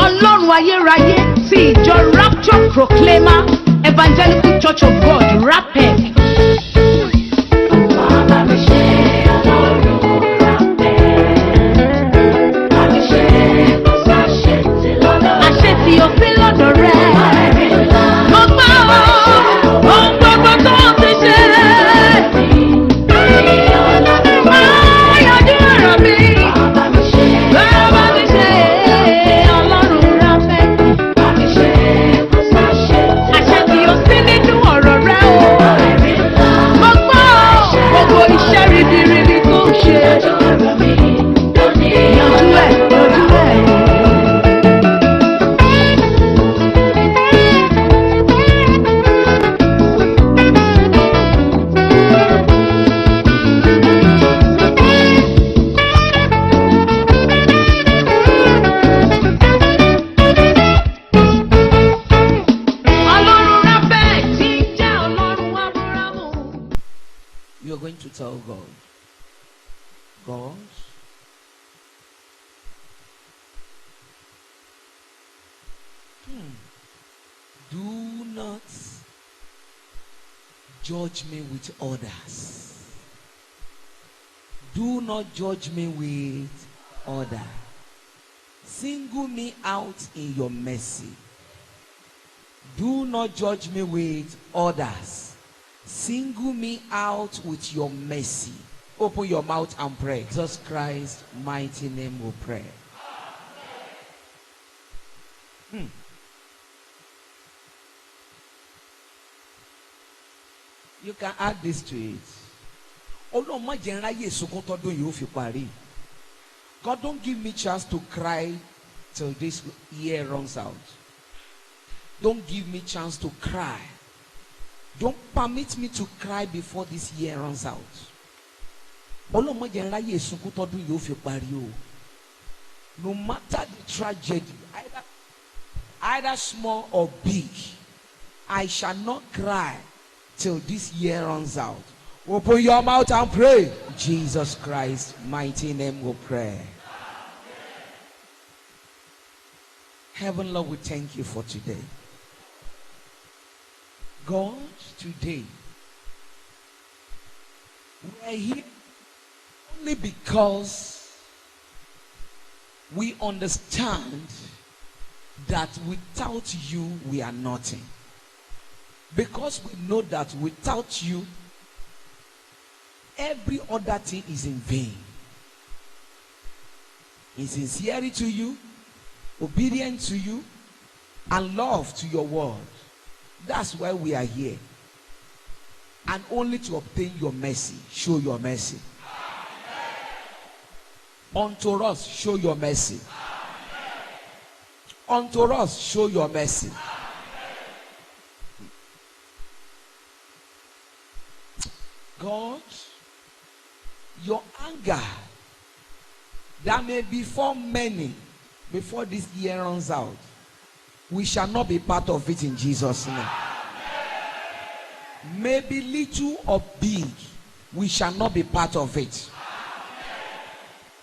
Ọlọ́run ayérayé ti ìjọ Rapture Proclaimer Evangelical Church of God RAPEC. Bàbá mi ṣe Ọlọ́run RAPEC. Bàbá mi ṣe kò sáṣetì lọ́dọ̀ rẹ̀. Àṣetì ò sí lọ́dọ̀ rẹ̀. Mo gbọ́ ohun gbogbo tó ti ṣe. Ayọ̀dún ọ̀rọ̀ mi. Bàbá mi ṣe Ọlọ́run RAPEC. Bàbá mi ṣe kò sáṣetì. Àṣetì ò sí nínú ọ̀rọ̀ rẹ̀ o. Mo gbọ́ gbogbo iṣẹ́ ribiribi tó ń ṣe. Yanjú ẹ̀. Yanjú ẹ̀. Ọlọ́run RAPEC ti jẹ́ Ọlọ́run Ábúráhámù. You are going to tell God, God, do not judge me with others. Do not judge me with others. Single me out in your mercy. Do not judge me with others. Single me out with your mercy. Open your mouth and pray. Jesus Christ's mighty name will pray. You can add this to it. Ọlọ́run má jẹ́ n ráyè sunkún tọ́dún yìí ó fi parí. God, don't give me chance to cry till this year runs out. Don't give me chance to cry. Don't permit me to cry before this year runs out. Ọlọ́run má jẹ́ n ráyè sunkún tọ́dún yìí ó fi parí o. No matter the tragedy, either small or big, I shall not cry till this year runs out. Open your mouth and pray. Jesus Christ's mighty name will pray. Heaven, Lord, we thank you for today. God, today, we are here only because we understand that without you, we are nothing. Because we know that without you, every other thing is in vain. In sincerity to you, obedience to you, and love to your word. That's why we are here. And only to obtain your mercy. Show your mercy. Unto us, show your mercy. Unto us, show your mercy. God, your anger that may befall many before this year runs out, we shall not be part of it in Jesus' name. Maybe little or big, we shall not be part of it.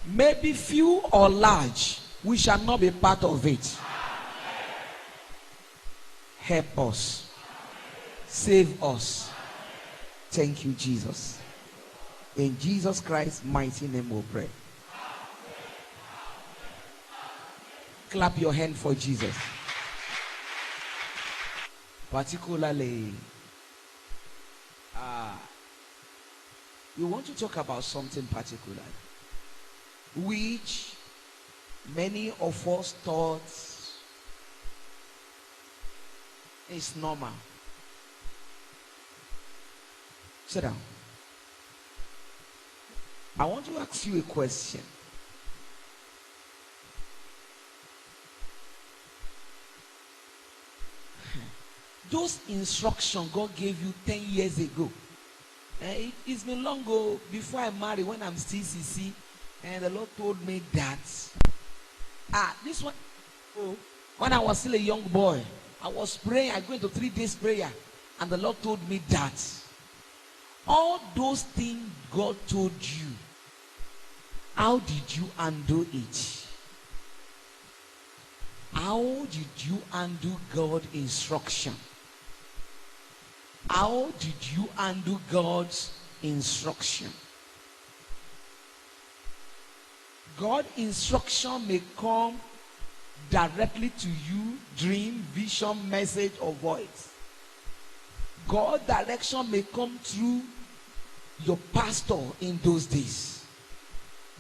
Maybe few or large, we shall not be part of it. Help us. Save us. Thank you, Jesus. In Jesus Christ's mighty name we pray. Clap your hand for Jesus. Particularly, we want to talk about something particular, which many of us thought is normal. Sit down. I want to ask you a question. Those instructions God gave you 10 years ago, it's been long ago before I married, when I'm still CC, and the Lord told me that this one, when I was still a young boy, I was praying. I go into 3 days prayer, and the Lord told me that all those things God told you, how did you undo it? How did you undo God's instruction? How did you undo God's instruction? God's instruction may come directly to you, dream, vision, message, or voice. God's direction may come through your pastor in those days.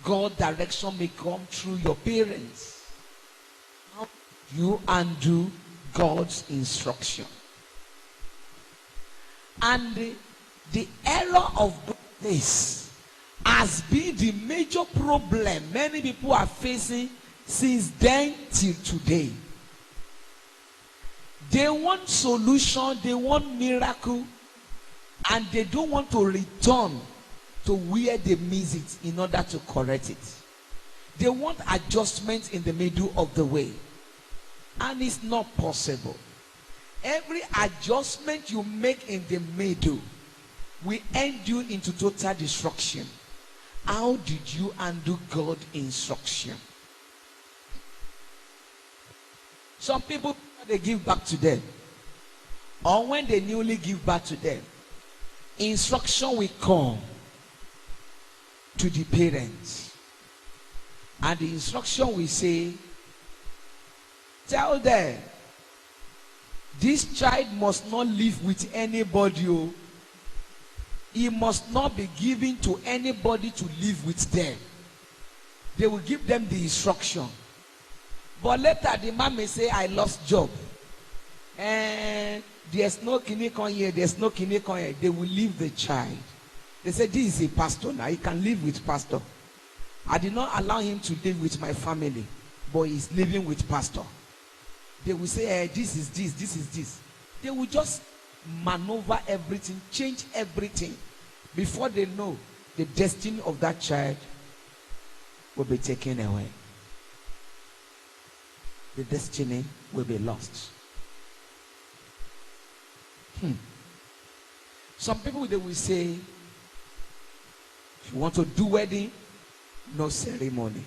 God's direction may come through your parents. How do you undo God's instruction? And the error of this has been the major problem many people are facing since then till today. They want solution, they want miracle, and they don't want to return to where they miss it in order to correct it. They want adjustments in the middle of the way, and it's not possible. Every adjustment you make in the middle will end you into total destruction. How did you undo God's instruction? Some people, they give back to them, or when they newly give back to them, instruction will come to the parents, and the instruction will say, tell them this child must not live with anybody. Oh. He must not be given to anybody to live with them. They will give them the instruction. But later the man may say, I lost job. And there's no kinikon here, there's no kinikon here. They will leave the child. They say, this is a pastor now. He can live with pastor. I did not allow him to live with my family, but he's living with pastor. They will say, this is this, this is this. They will just maneuver everything, change everything. Before they know, the destiny of that child will be taken away. The destiny will be lost. Some people, they will say, if you want to do wedding, no ceremony.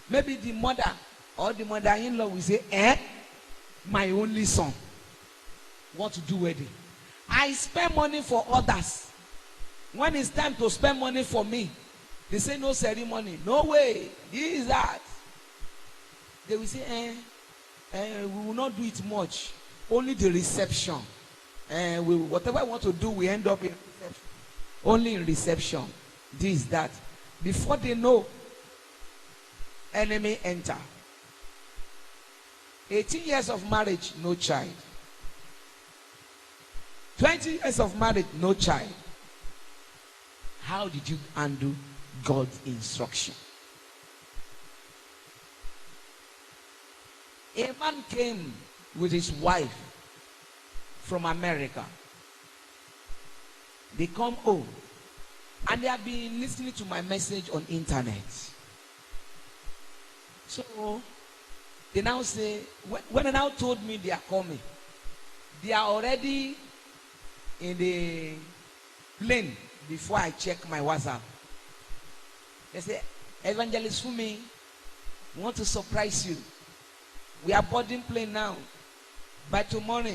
Maybe the mother or the mother-in-law will say, my only son want to do wedding. I spend money for others. When it's time to spend money for me, they say no ceremony. No way. This is that. They will say, we will not do it much. Only the reception. Whatever I want to do, we end up in reception. Only in reception. This, that. Before they know, enemy enter. 18 years of marriage, no child. 20 years of marriage, no child. How did you undo God's instruction? A man came with his wife from America. They come home and they have been listening to my message on internet. So they now say, when they now told me they are coming, they are already in the plane before I check my WhatsApp. They say, Evangelist Fumi, we want to surprise you. We are boarding plane now. By tomorrow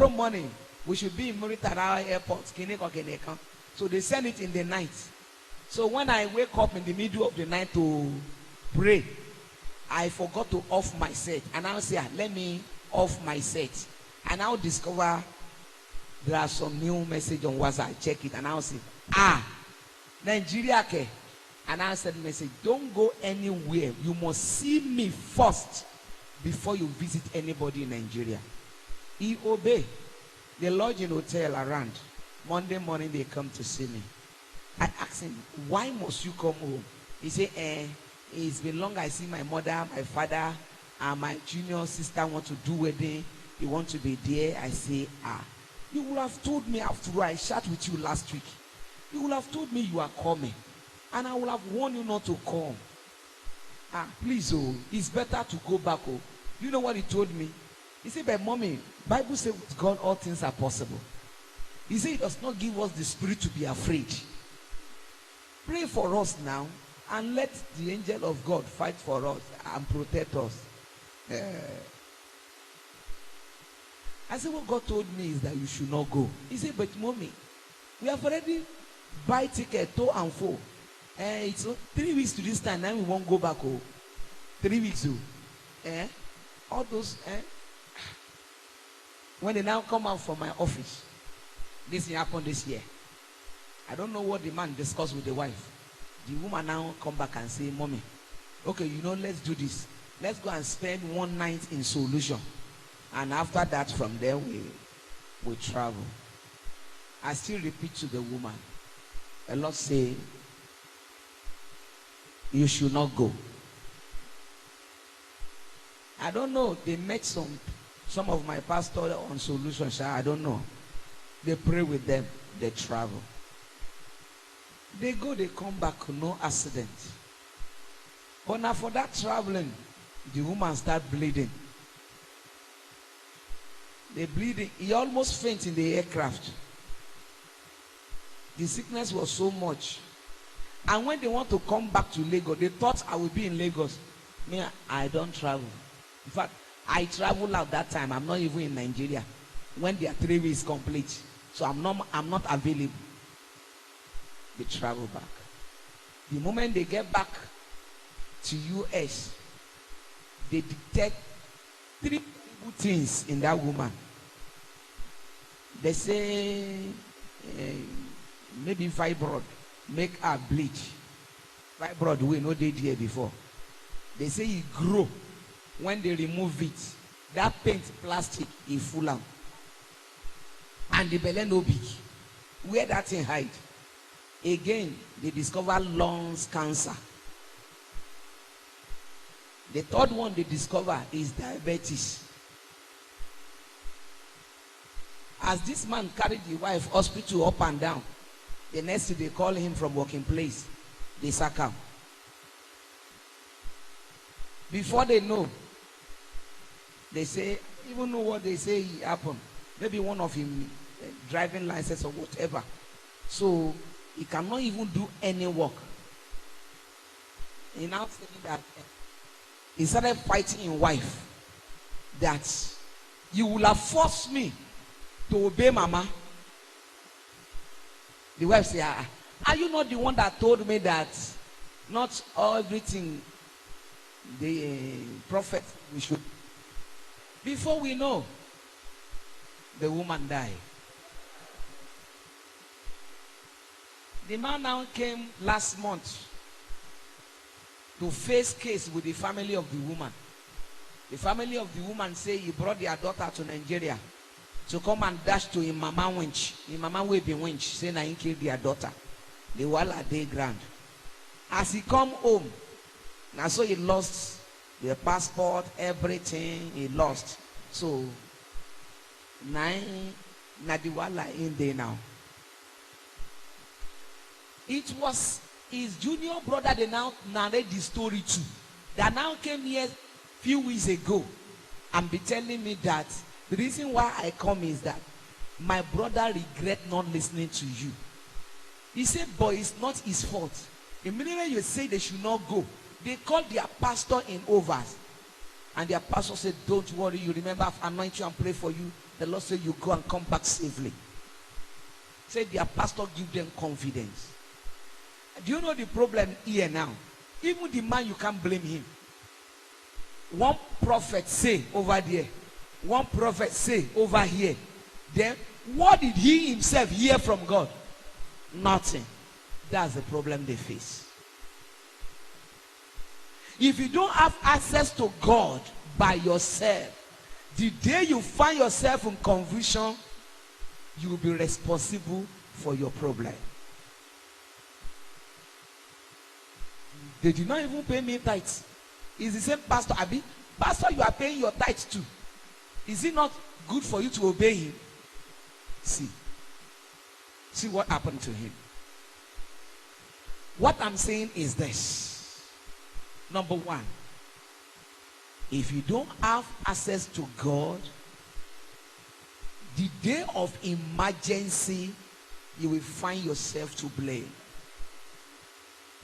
morning, we should be in Muritara Airport, Kineko. So they send it in the night. So when I wake up in the middle of the night to pray, I forgot to off my set. And I'll say, let me off my set. And I'll discover there are some new message on WhatsApp. I check it and I'll say, Nigeria ke. And I said message, don't go anywhere. You must see me first before you visit anybody in Nigeria. He obey. They lodge in hotel around. Monday morning they come to see me. I asked him, why must you come home? He said, it's been long I see my mother, my father, and my junior sister want to do wedding. You want to be there. I say, you would have told me after I chat with you last week. You would have told me you are coming. And I would have warned you not to come. Please, it's better to go back. You know what he told me? He said, but mommy, Bible says with God all things are possible. He said he does not give us the spirit to be afraid. Pray for us now and let the angel of God fight for us and protect us. I said, what God told me is that you should not go. He said, but mommy, we have already buy ticket to and fro. It's 3 weeks to this time, now we won't go back. 3 weeks. All those. When they now come out from my office, this thing happened this year. I don't know what the man discussed with the wife. The woman now come back and say, mommy, okay, let's do this. Let's go and spend one night in Solution. And after that, from there, we travel. I still repeat to the woman, the Lord say, you should not go. I don't know. They met some of my pastors on Solution. I don't know. They pray with them. They travel. They go, they come back, no accident. But now for that traveling, the woman start bleeding. They bleeding. He almost faint in the aircraft. The sickness was so much. And when they want to come back to Lagos, they thought I would be in Lagos. Me, I don't travel. In fact, I travel out that time. I'm not even in Nigeria. When their 3 weeks complete. So I'm not available. They travel back. The moment they get back to US, they detect 3 good things in that woman. They say maybe fibroid make her bleed. Fibroid we know they did before. They say it grow when they remove it. That paint plastic is full on. And the belly no big. Where that thing hide? Again, they discover lungs cancer. The third one they discover is diabetes. As this man carried the wife hospital up and down, the next day they call him from working place. They sack him. Before they know, they say, even know what they say happened. Maybe one of him driving license or whatever. So he cannot even do any work. He now saying that he started fighting his wife that you will have forced me to obey Mama. The wife said, are you not the one that told me that not everything the prophet we should? Before we know, the woman died. The man now came last month to face case with the family of the woman. The family of the woman say he brought their daughter to Nigeria to come and dash to him mama winch. Him mama will be winch, say na he killed their daughter. The wall are day grand. As he come home, now so he lost the passport, everything he lost. So na the wala in there now. It was his junior brother they now narrate the story to. That now came here few weeks ago and be telling me that the reason why I come is that my brother regret not listening to you. He said, but it's not his fault. Immediately you say they should not go, they called their pastor in overs. And their pastor said, don't worry, you remember I've anointed you and pray for you. The Lord said you go and come back safely. Said their pastor give them confidence. Do you know the problem here now? Even the man, you can't blame him. One prophet say over there, one prophet say over here. Then what did he himself hear from God? Nothing. That's the problem they face. If you don't have access to God by yourself, the day you find yourself in confusion, you will be responsible for your problem. They did not even pay me tithes. It's the same pastor. Abi, pastor, you are paying your tithes too. Is it not good for you to obey him? See what happened to him. What I'm saying is this. Number one, if you don't have access to God, the day of emergency, you will find yourself to blame.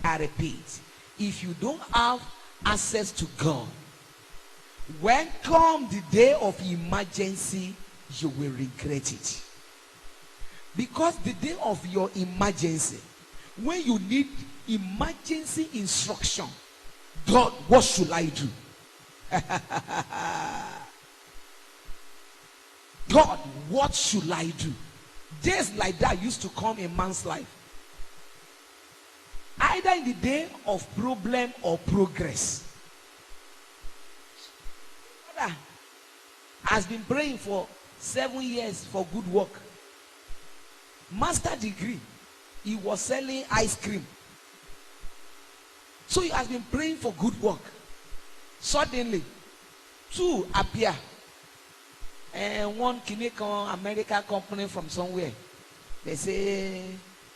I repeat, if you don't have access to God, when come the day of emergency, you will regret it. Because the day of your emergency, when you need emergency instruction, God, what should I do? God, what should I do? Days like that used to come in man's life. Either in the day of problem or progress. Father has been praying for 7 years for good work. Master degree. He was selling ice cream. So he has been praying for good work. Suddenly, two appear. And one Kinecon American company from somewhere. They say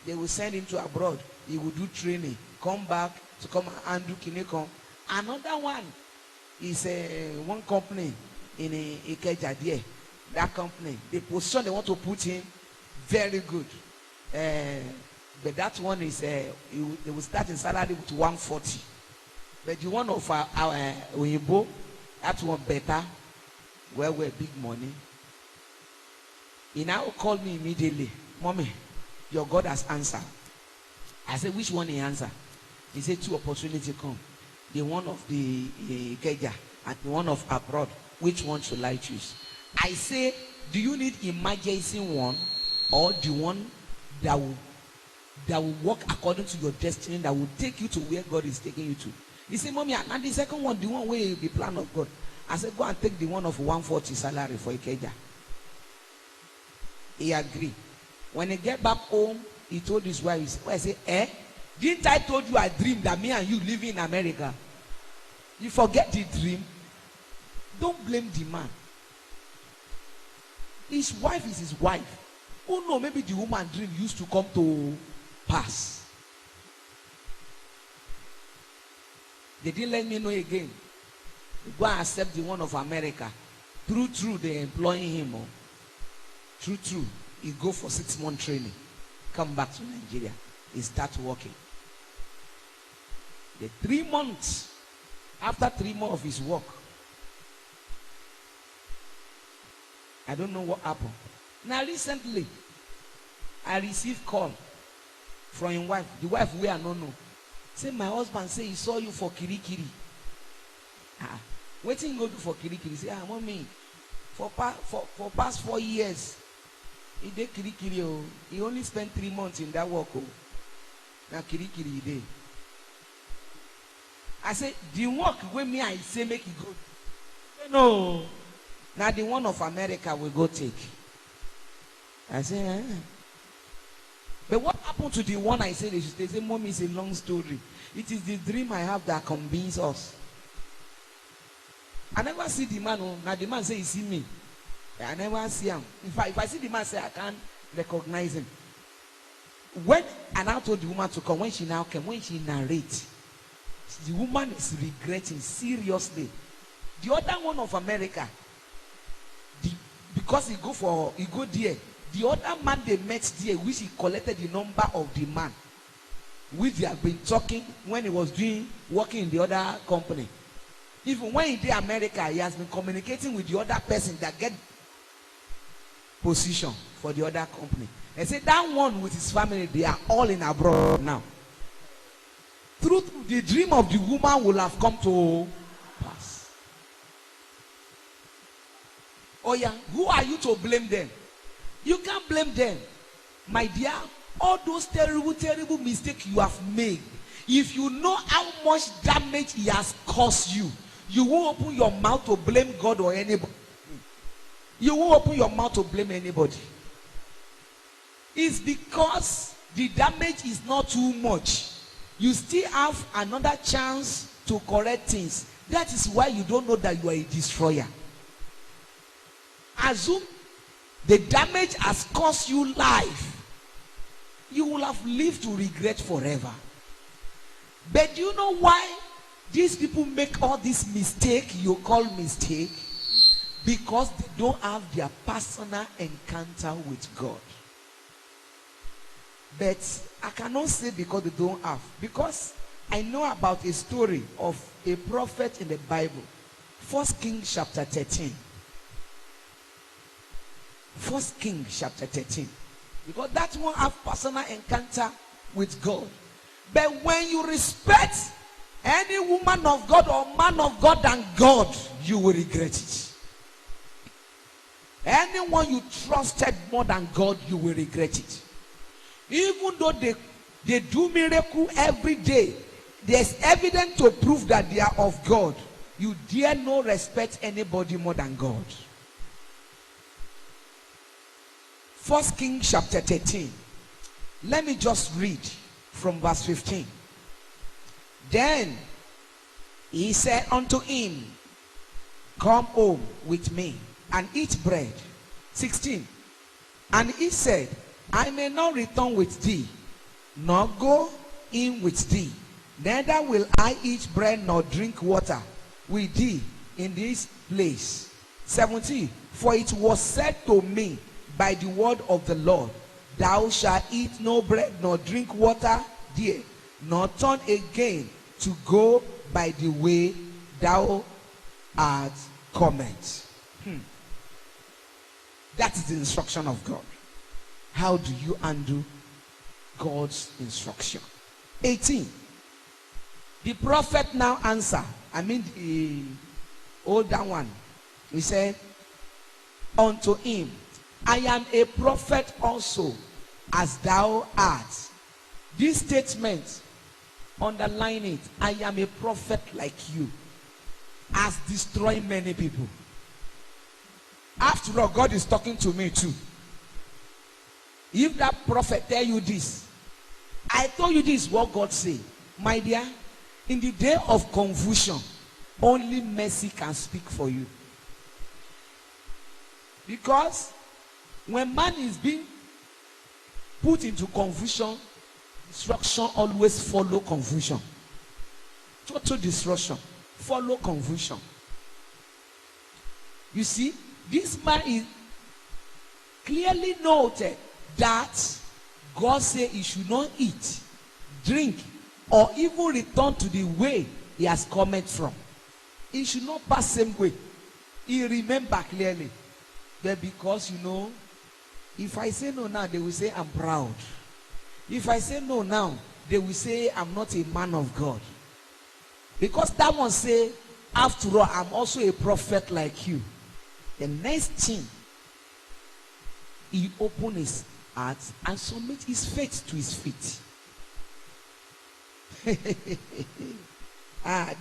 they will send him to abroad. He will do training. Come back to come and do Kinecon. Another one is one company in Ikeja there. That company, the position they want to put in, very good. But that one is they will start in salary with 140. But the one of our Oyibo, that one better. Well, big money. He now called me immediately. Mommy, your God has answered. I said, which one he answered? He said, two opportunities come. The one of the Ikeja and the one of abroad. Which one should I choose? I say, do you need emergency one or the one that will work according to your destiny, that will take you to where God is taking you to? He said, Mommy, and the second one, the one where the plan of God. I said, go and take the one of 140 salary for Ikeja. He agreed. When he get back home, he told his wife, I said, didn't I told you a dream that me and you live in America? You forget the dream. Don't blame the man. His wife is his wife. Oh no, maybe the woman dream used to come to pass. They didn't let me know again. Go and accept the one of America. True, they employing him. True, he go for 6-month training. Come back to Nigeria. He start working. The 3 months, after 3 months of his work, I don't know what happened. Now recently, I received call from his wife. The wife we are no. Say my husband say he saw you for Kirikiri. Waiting go do for Kirikiri. Say, mommy, for past 4 years, he did Kirikiri. Oh. He only spent 3 months in that work. Oh. Now Kirikiri he did. I say, the work with me I say make it good. No. Now the one of America will go take. I say, But what happened to the one I said? They say, Mommy, it's a long story. It is the dream I have that convinces us. I never see the man. Now the man say he see me. I never see him. If I see the man say I can't recognize him. When I now told the woman to come, when she now came, when she narrates, the woman is regretting seriously. The other one of America, because he go there. The other man they met there, which he collected the number of the man, which they have been talking when he was working in the other company. Even when he did America, he has been communicating with the other person that get position for the other company. And say that one with his family, they are all in abroad now. Through the dream of the woman will have come to pass. Oh yeah, who are you to blame them? You can't blame them. My dear, all those terrible mistakes you have made, if you know how much damage he has caused you, you won't open your mouth to blame God or anybody. You won't open your mouth to blame anybody. It's because the damage is not too much. You still have another chance to correct things. That is why you don't know that you are a destroyer. Assume the damage has cost you life. You will have lived to regret forever. But do you know why these people make all this mistake you call mistake? Because they don't have their personal encounter with God. But I cannot say because they don't have. Because I know about a story of a prophet in the Bible. 1 Kings chapter 13. 1 Kings chapter 13. Because that one have personal encounter with God. But when you respect any woman of God or man of God than God, you will regret it. Anyone you trusted more than God, you will regret it. Even though they do miracle every day, there's evidence to prove that they are of God. You dare not respect anybody more than God. 1 Kings chapter 13. Let me just read from verse 15. Then he said unto him, come home with me and eat bread. 16. And he said, I may not return with thee, nor go in with thee. Neither will I eat bread nor drink water with thee in this place. 17. For it was said to me by the word of the Lord, thou shalt eat no bread nor drink water there, nor turn again to go by the way thou art comest. That is the instruction of God. How do you handle God's instruction? 18. The prophet now answer. The older one. He said unto him, I am a prophet also, as thou art. This statement, underline it. I am a prophet like you, has destroyed many people. After all, God is talking to me too. If that prophet tell you this, I told you this, what God say. My dear, in the day of confusion, only mercy can speak for you. Because when man is being put into confusion, destruction always follow confusion. Total destruction follow confusion. You see, this man is clearly noted that God said he should not eat, drink, or even return to the way he has come from. He should not pass same way. He remember clearly. But because if I say no now, they will say I'm proud. If I say no now, they will say I'm not a man of God. Because that one say, after all, I'm also a prophet like you. The next thing, he opened his heart and submit his faith to his feet.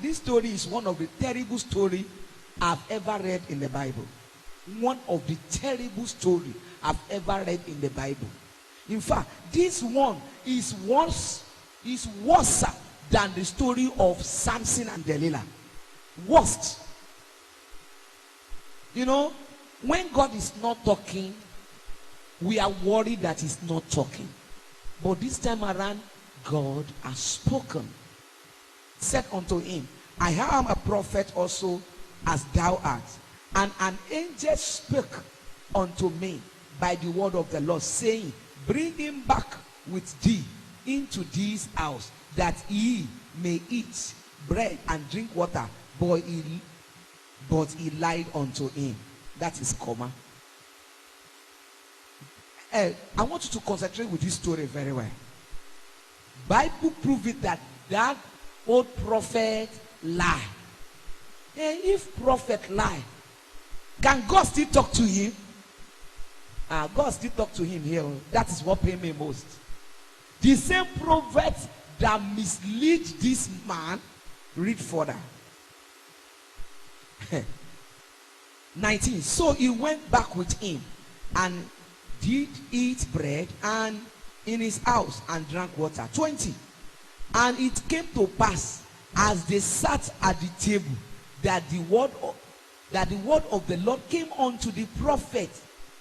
This story is one of the terrible stories I've ever read in the Bible. One of the terrible stories I've ever read in the Bible. In fact, this one is worse than the story of Samson and Delilah. Worst. When God is not talking, we are worried that he's not talking. But this time around, God has spoken. Said unto him, I am a prophet also, as thou art. And an angel spoke unto me by the word of the Lord, saying, bring him back with thee into this house, that he may eat bread and drink water. But he lied unto him. That is comma. I want you to concentrate with this story very well. Bible prove it that old prophet lie. If prophet lie, can God still talk to him? God still talk to him here. That is what pain me most. The same prophet that mislead this man, read further. 19. So he went back with him and did eat bread and in his house and drank water. 20. And it came to pass as they sat at the table that the word of the Lord came unto the prophet.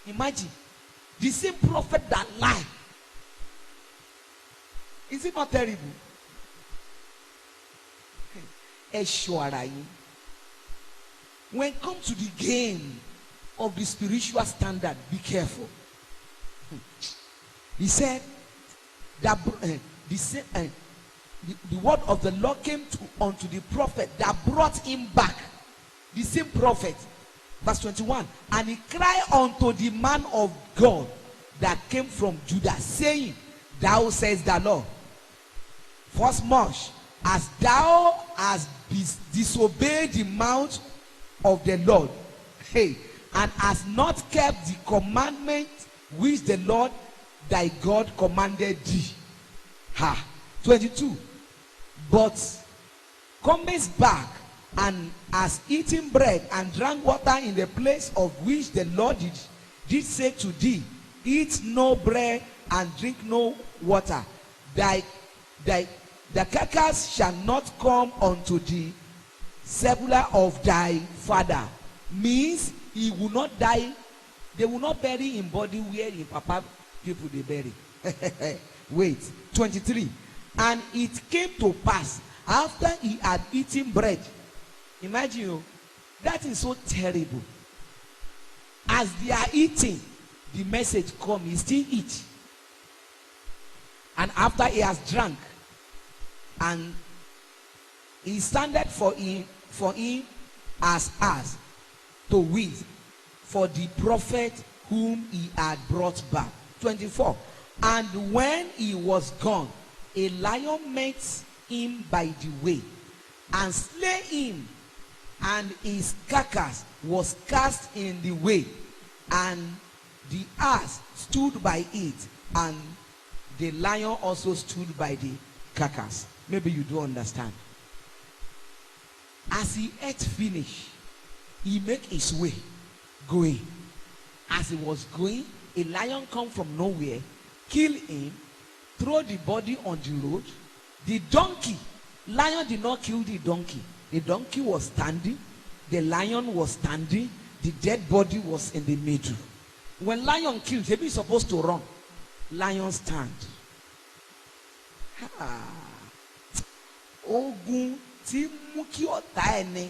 Imagine, the same prophet that lied. Is it not terrible? When it comes to the gain of the spiritual standard, be careful. He said that the word of the Lord came unto the prophet that brought him back. The same prophet. Verse 21. And he cried unto the man of God that came from Judah, saying, Thou says the Lord, forasmuch as thou hast disobeyed the mouth of the Lord, and hast not kept the commandment which the Lord thy God commanded thee. 22. But comest back and has eaten bread and drank water in the place of which the Lord did say to thee, Eat no bread and drink no water. The carcass shall not come unto the sepulchre of thy father. Means he will not die. They will not bury him body where in papa people they bury. Wait. 23. And it came to pass after he had eaten bread. Imagine, that is so terrible. As they are eating, the message come, he still eat. And after he has drunk, and he standeth for him as to wait for the prophet whom he had brought back. 24. And when he was gone, a lion met him by the way, and slay him, and his carcass was cast in the way, and the ass stood by it, and the lion also stood by the carcass. Maybe you do understand. As he ate finish, he make his way going. As he was going, a lion come from nowhere, kill him, throw the body on the road. The donkey, lion did not kill the donkey. The donkey was standing, the lion was standing, the dead body was in the middle. When lion kills, they be supposed to run. Lion stand. Ogun tí mú kí ọ̀tá ẹni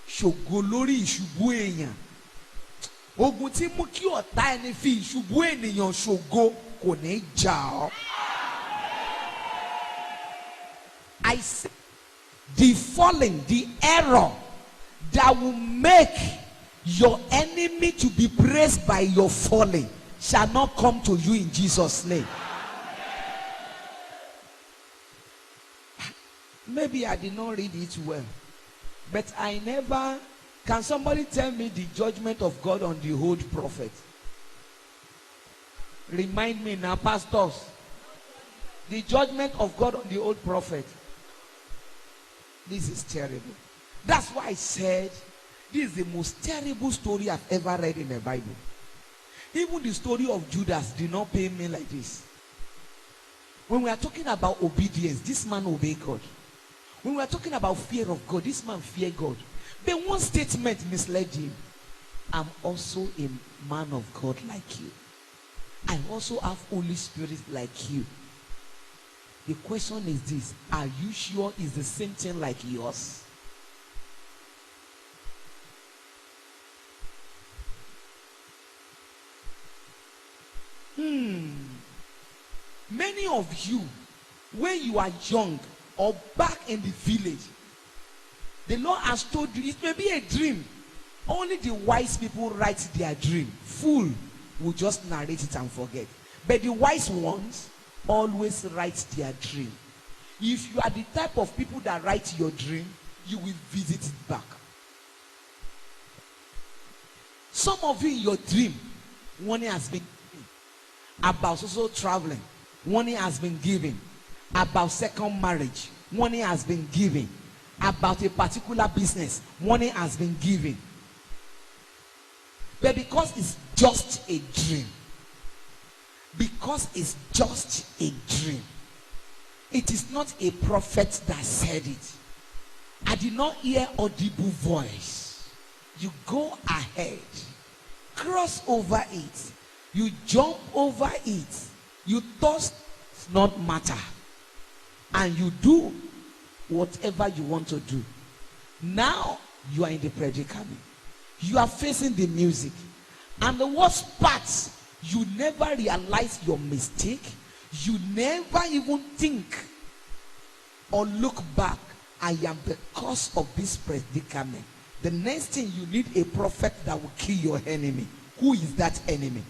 ṣògo lórí ìṣubú èèyàn. Ogun tí mú kí ọ̀tá ẹni fi ìṣubú ènìyàn ṣògo kò ní jà ọ́. I say, the falling, the error that will make your enemy to be praised by your falling shall not come to you in Jesus' name. Maybe I did not read it well, but I never. Can somebody tell me the judgment of God on the old prophet? Remind me now, pastors. The judgment of God on the old prophet. This is terrible. That's why I said this is the most terrible story I've ever read in the Bible. Even the story of Judas did not pay me like this. When we are talking about obedience, this man obeyed God. When we are talking about fear of God, this man feared God. But one statement misled him. I'm also a man of God like you. I also have Holy Spirit like you. The question is this: are you sure it's the same thing like yours? Many of you, when you are young or back in the village, the Lord has told you it may be a dream. Only the wise people write their dream. Fool will just narrate it and forget. But the wise ones always write their dream. If you are the type of people that write your dream, you will visit it back. Some of you in your dream, warning has been given about social traveling. Warning has been given about second marriage. Warning has been given about a particular business. Warning has been given. But because it's just a dream, because it's just a dream, it is not a prophet that said it. I did not hear audible voice. You go ahead, cross over it, you jump over it, you does not matter, and you do whatever you want to do. Now you are in the predicament. You are facing the music, and the worst part, you never realize your mistake. You never even think or look back, I am the cause of this predicament. The next thing, you need a prophet that will kill your enemy. Who is that enemy?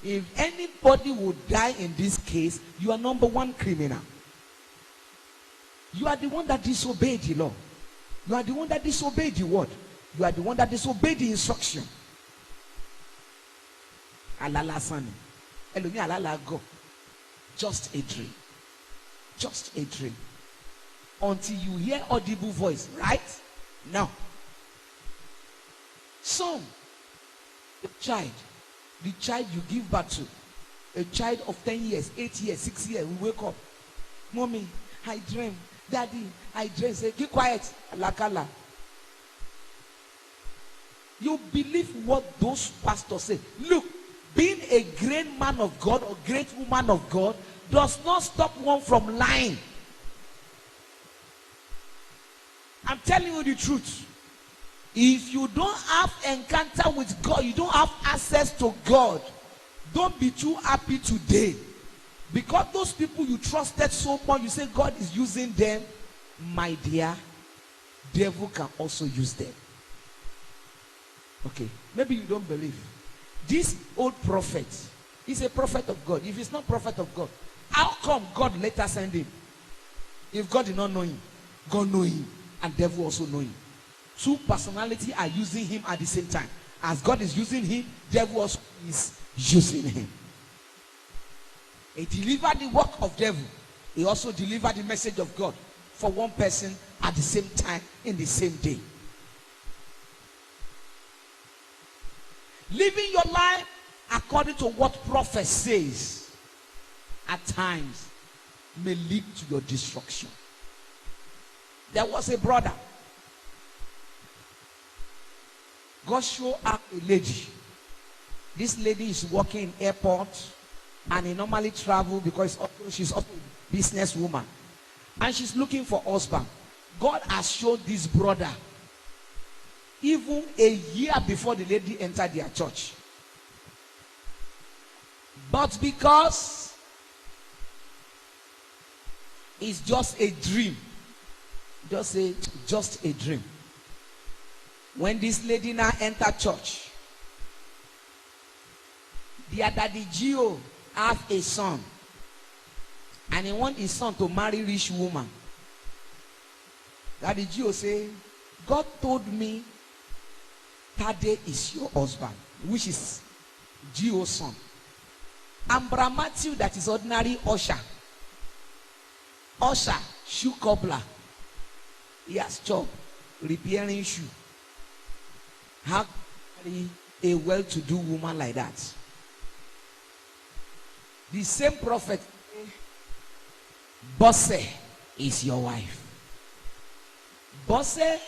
If anybody would die in this case, you are number one criminal. You are the one that disobeyed the law. You are the one that disobeyed the word. You are the one that disobeyed the instruction. Alala sani. Elomi alala go. Just a dream. Just a dream. Until you hear audible voice, right? Now. Son, a child. The child you give birth to. A child of 10 years, 8 years, 6 years, we wake up. Mommy, I dream. Daddy, I dream. Say, keep quiet. Alakala. You believe what those pastors say. Look, being a great man of God or great woman of God does not stop one from lying. I'm telling you the truth. If you don't have encounter with God, you don't have access to God, don't be too happy today. Because those people you trusted so much, you say God is using them. My dear, devil can also use them. Okay, maybe you don't believe. This old prophet is a prophet of God. If he's not prophet of God, how come God later send him? If God did not know him, God know him, and devil also know him. Two personalities are using him at the same time. As God is using him, devil also is using him. He delivered the work of devil. He also delivered the message of God for one person at the same time in the same day. Living your life according to what prophet says at times may lead to your destruction. There was a brother. God showed up a lady. This lady is working in airport, and he normally travel because she's also a businesswoman, and she's looking for husband. God has showed this brother even a year before the lady entered their church. But because it's just a dream, just a dream. When this lady now entered church, their daddy Gio have a son, and he want his son to marry rich woman. Daddy Gio say, God told me Tade is your husband, which is Gio's son. And Bra Matthew, that is ordinary usher, shoe cobbler, he has job repairing shoe. How can a well-to-do woman like that? The same prophet, Bosse is your wife. Bosse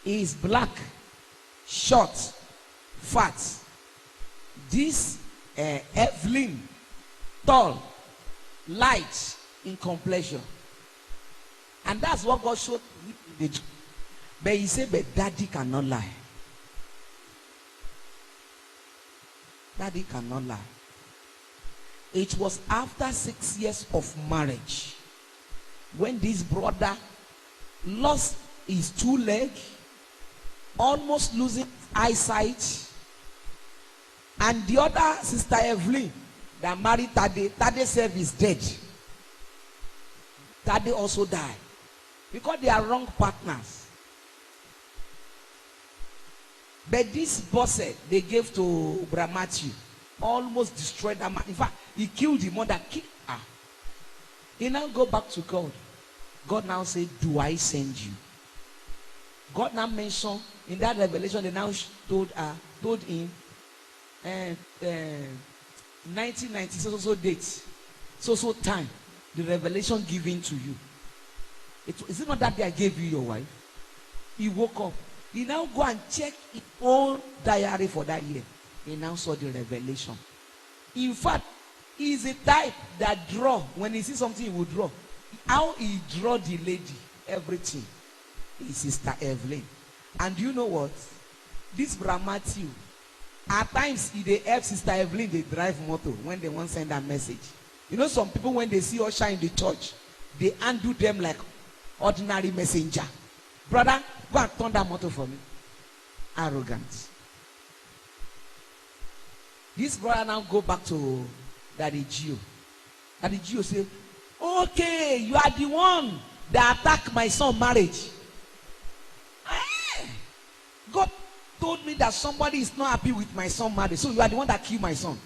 is black, short, fat. This Evelyn, tall, light in complexion. And that's what God showed me. But he said, but daddy cannot lie. Daddy cannot lie. It was after 6 years of marriage when this brother lost his two legs, almost losing eyesight, and the other sister Evelyn that married Tade, Tade self is dead. Tade also died because they are wrong partners. But this boss they gave to Bra Matthew almost destroyed that man. In fact, he killed the mother. He now go back to God. God now said, do I send you? God now mentioned in that revelation, they now told him 1990 so date, so time, the revelation given to you. Is it not that day I gave you your wife? He woke up. He now go and check his own diary for that year. He now saw the revelation. In fact, he is a type that draw. When he sees something, he will draw. How he draw the lady, everything, is Sister Evelyn. And you know what? This Bra Matthew, at times, if they help Sister Evelyn, they drive motor when they want to send a message. You know, some people, when they see Usher in the church, they handle them like ordinary messenger. Brother, go and turn that motor for me. Arrogant. This brother now go back to Daddy Gio. Daddy Gio say, okay, you are the one that attacked my son marriage. God told me that somebody is not happy with my son marriage, so you are the one that killed my son.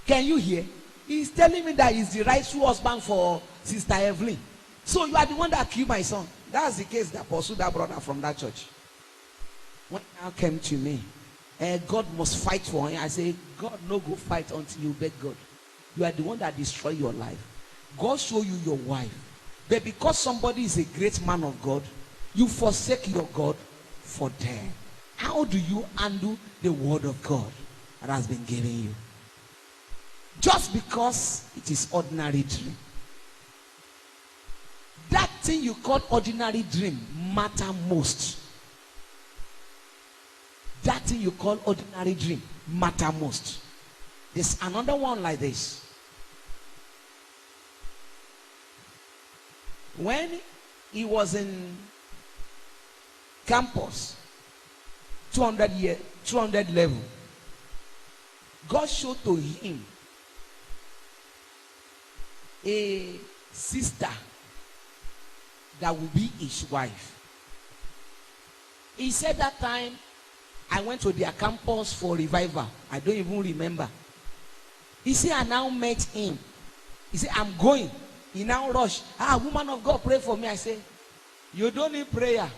Can you hear? He's telling me that he's the rightful husband for Sister Evelyn. So you are the one that killed my son. That's the case that pursued that brother from that church. When he now came to me, God must fight for him. I say, God no go fight until you beg God. You are the one that destroy your life. God show you your wife. But because somebody is a great man of God, you forsake your God for them. How do you handle the word of God that has been given you? Just because it is ordinary dream. That thing you call ordinary dream matter most. That thing you call ordinary dream matter most. There's another one like this. When he was in campus, 200 level, God showed to him a sister that will be his wife. He said that time, I went to their campus for revival. I don't even remember. He said, I now met him. He said, I'm going. He now rushed. Woman of God, pray for me. I say, you don't need prayer.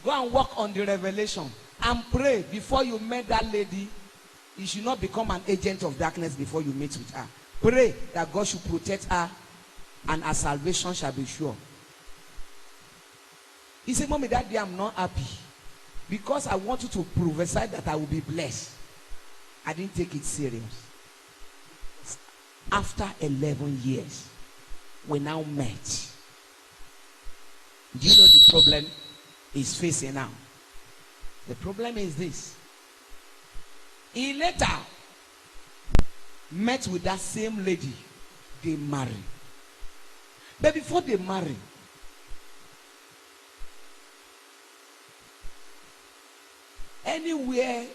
Go and work on the revelation. And pray before you meet that lady. You should not become an agent of darkness before you meet with her. Pray that God should protect her and her salvation shall be sure. He said, Mommy, that day I'm not happy. Because I want you to prophesy that I will be blessed. I didn't take it serious. After 11 years, we now met. Do you know the problem he's facing now? The problem is this. He later met with that same lady. They married. But before they married, anywhere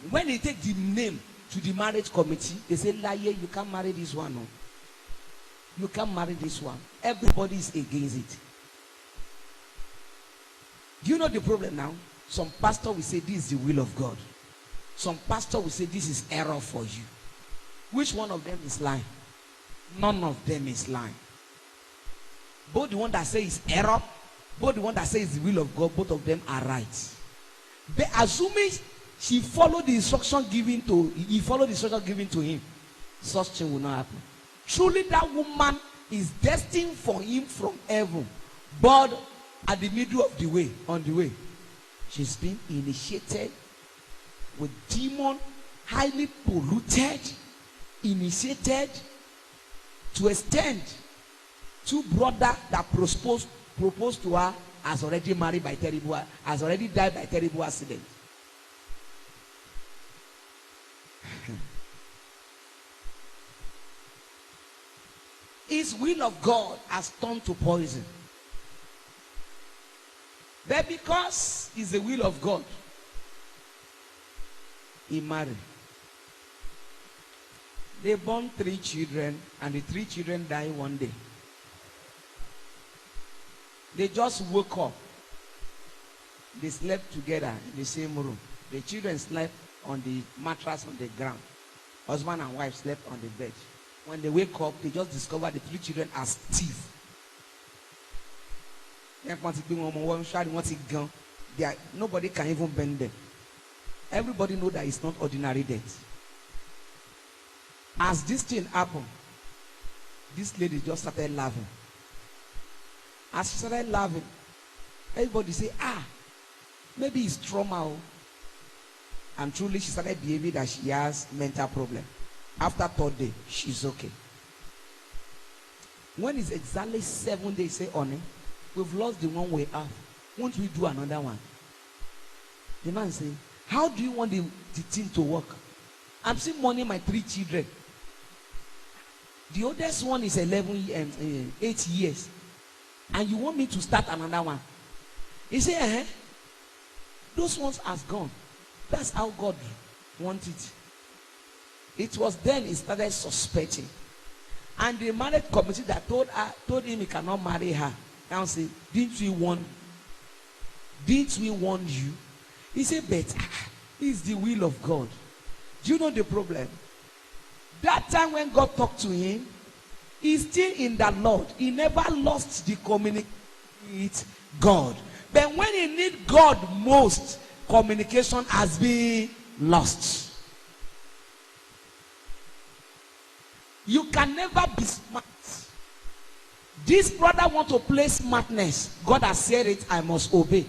when they take the name to the marriage committee, they say, Laye, you can't marry this one. No. You can't marry this one. Everybody is against it. Do you know the problem now? Some pastor will say this is the will of God. Some pastor will say this is error for you. Which one of them is lying? None of them is lying. Both the one that says it's error, both the one that says the will of God, both of them are right. But assuming he followed the instruction given to him, such thing will not happen. Truly that woman is destined for him from heaven. But at the middle of the way, on the way, she's been initiated with demon, highly polluted, initiated to extend. Two brothers that proposed to her has already married by has already died by terrible accident. His will of God has turned to poison. But because it's the will of God, he married. They born 3 children, and the 3 children died one day. They just woke up. They slept together in the same room. The children slept on the mattress on the ground. Husband and wife slept on the bed. When they wake up, they just discover the 3 children are stiff. Nobody can even bend them. Everybody knows that it's not ordinary death. As this thing happened, this lady just started laughing. As she started laughing, everybody say, maybe it's trauma. And truly she started behaving that she has mental problem. After 3rd day, she's okay. When it's exactly 7 days, say, honey, we've lost the one we have. Won't we do another one? The man say, how do you want the thing to work? I'm still mourning my 3 children. The oldest one is 8 years. And you want me to start another one? He said, those ones has gone. That's how God wants it. It was then he started suspecting. And the marriage committee that told him he cannot marry her. Now say, didn't we warn you? He said, but it's the will of God. Do you know the problem? That time when God talked to him, he's still in the Lord. He never lost the communication with God. But when he need God most, communication has been lost. You can never be smart. This brother want to play smartness. God has said it, I must obey.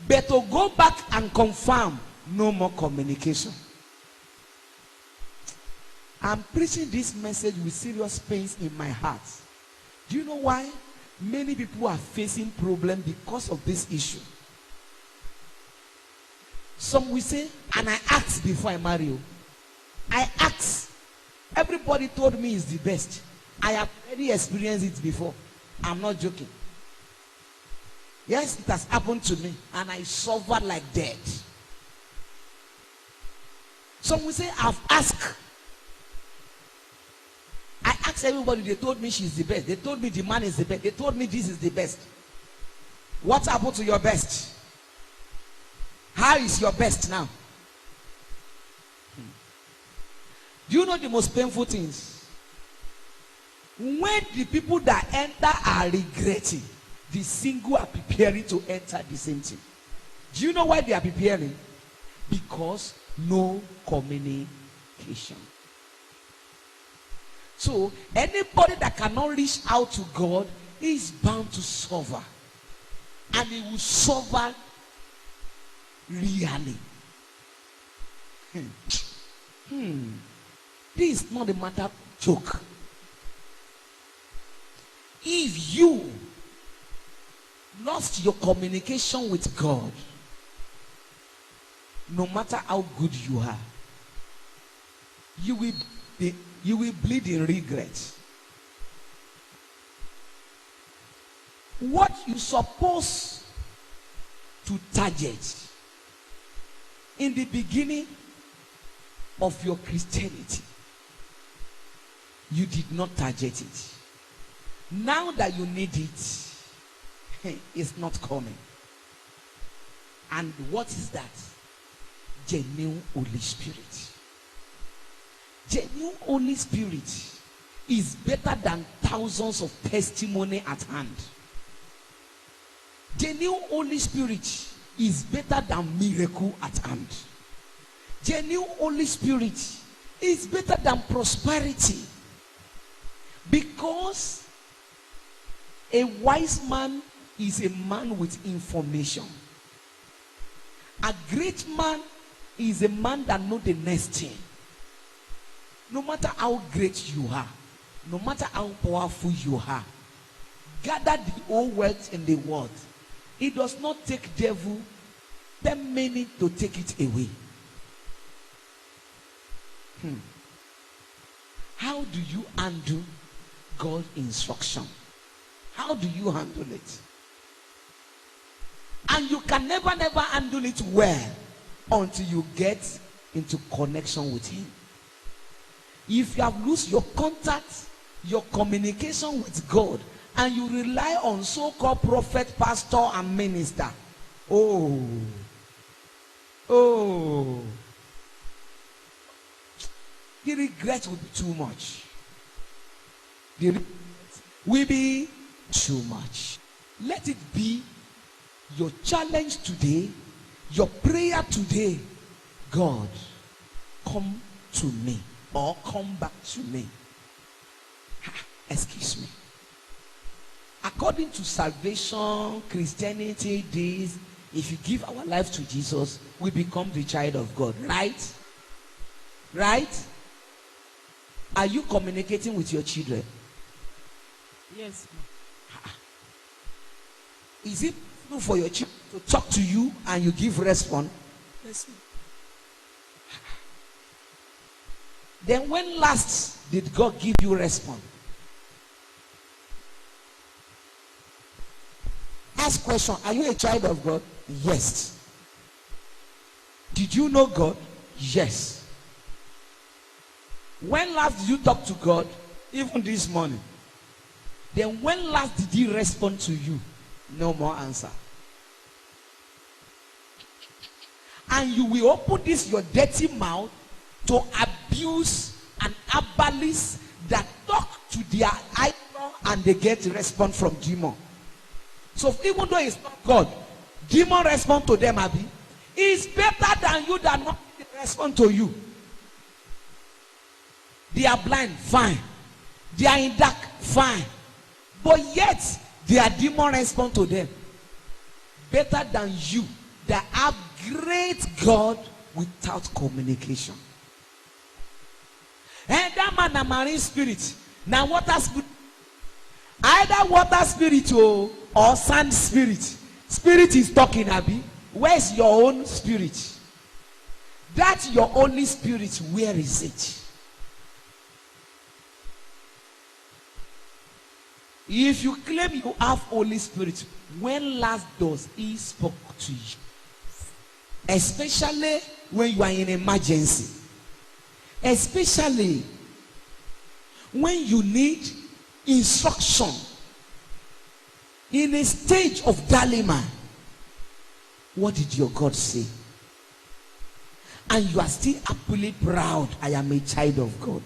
But to go back and confirm, no more communication. I'm preaching this message with serious pains in my heart. Do you know why? Many people are facing problems because of this issue. Some will say, and I asked before I marry you. I asked. Everybody told me it's the best. I have already experienced it before. I'm not joking. Yes, it has happened to me, and I suffered like dead. Some will say, I've asked. I asked everybody, they told me she's the best. They told me the man is the best. They told me this is the best. What happened to your best? How is your best now? Do you know the most painful things? When the people that enter are regretting, the single are preparing to enter the same thing. Do you know why they are preparing? Because no communication. So anybody that cannot reach out to God is bound to suffer. And he will suffer really. This is not a matter of joke. If you lost your communication with God, no matter how good you are, you will bleed in regret. What you supposed to target in the beginning of your Christianity, you did not target it. Now that you need it, it's not coming. And what is that? Genuine Holy Spirit. Genuine Holy Spirit is better than thousands of testimony at hand. Genuine Holy Spirit is better than miracle at hand. Genuine Holy Spirit is better than prosperity. Because a wise man is a man with information. A great man is a man that knows the next thing. No matter how great you are, no matter how powerful you are, gather the whole wealth in the world. It does not take devil 10 minutes to take it away. How do you handle God's instruction? How do you handle it? And you can never handle it well until you get into connection with him. If you have lost your contact, your communication with God, and you rely on so-called prophet, pastor, and minister, the regret will be too much. The regret will be too much. Let it be your challenge today, your prayer today. God, come to me, or come back to me. Excuse me. According to salvation, Christianity, this, if you give our life to Jesus, we become the child of God. Right? Right? Are you communicating with your children? Yes. Is it possible for your children to talk to you and you give response? Yes. Then when last did God give you response? Ask question, are you a child of God? Yes. Did you know God? Yes. When last did you talk to God? Even this morning. Then when last did he respond to you? No more answer. And you will open this your dirty mouth to abuse and abolish that talk to their idol and they get response from demon. So even though it's not God, demon respond to them, Abi. It's better than you that not respond to you. They are blind, fine. They are in dark, fine. But yet, their demon respond to them. Better than you that have great God without communication. And that man a marine spirit. Now water spirit. Either water spirit or sand spirit. Spirit is talking, Abi. Where's your own spirit? That's your only spirit. Where is it? If you claim you have Holy Spirit, when last does he spoke to you? Especially when you are in emergency. Especially when you need instruction in a stage of dilemma. What did your God say? And you are still happily proud, I am a child of God.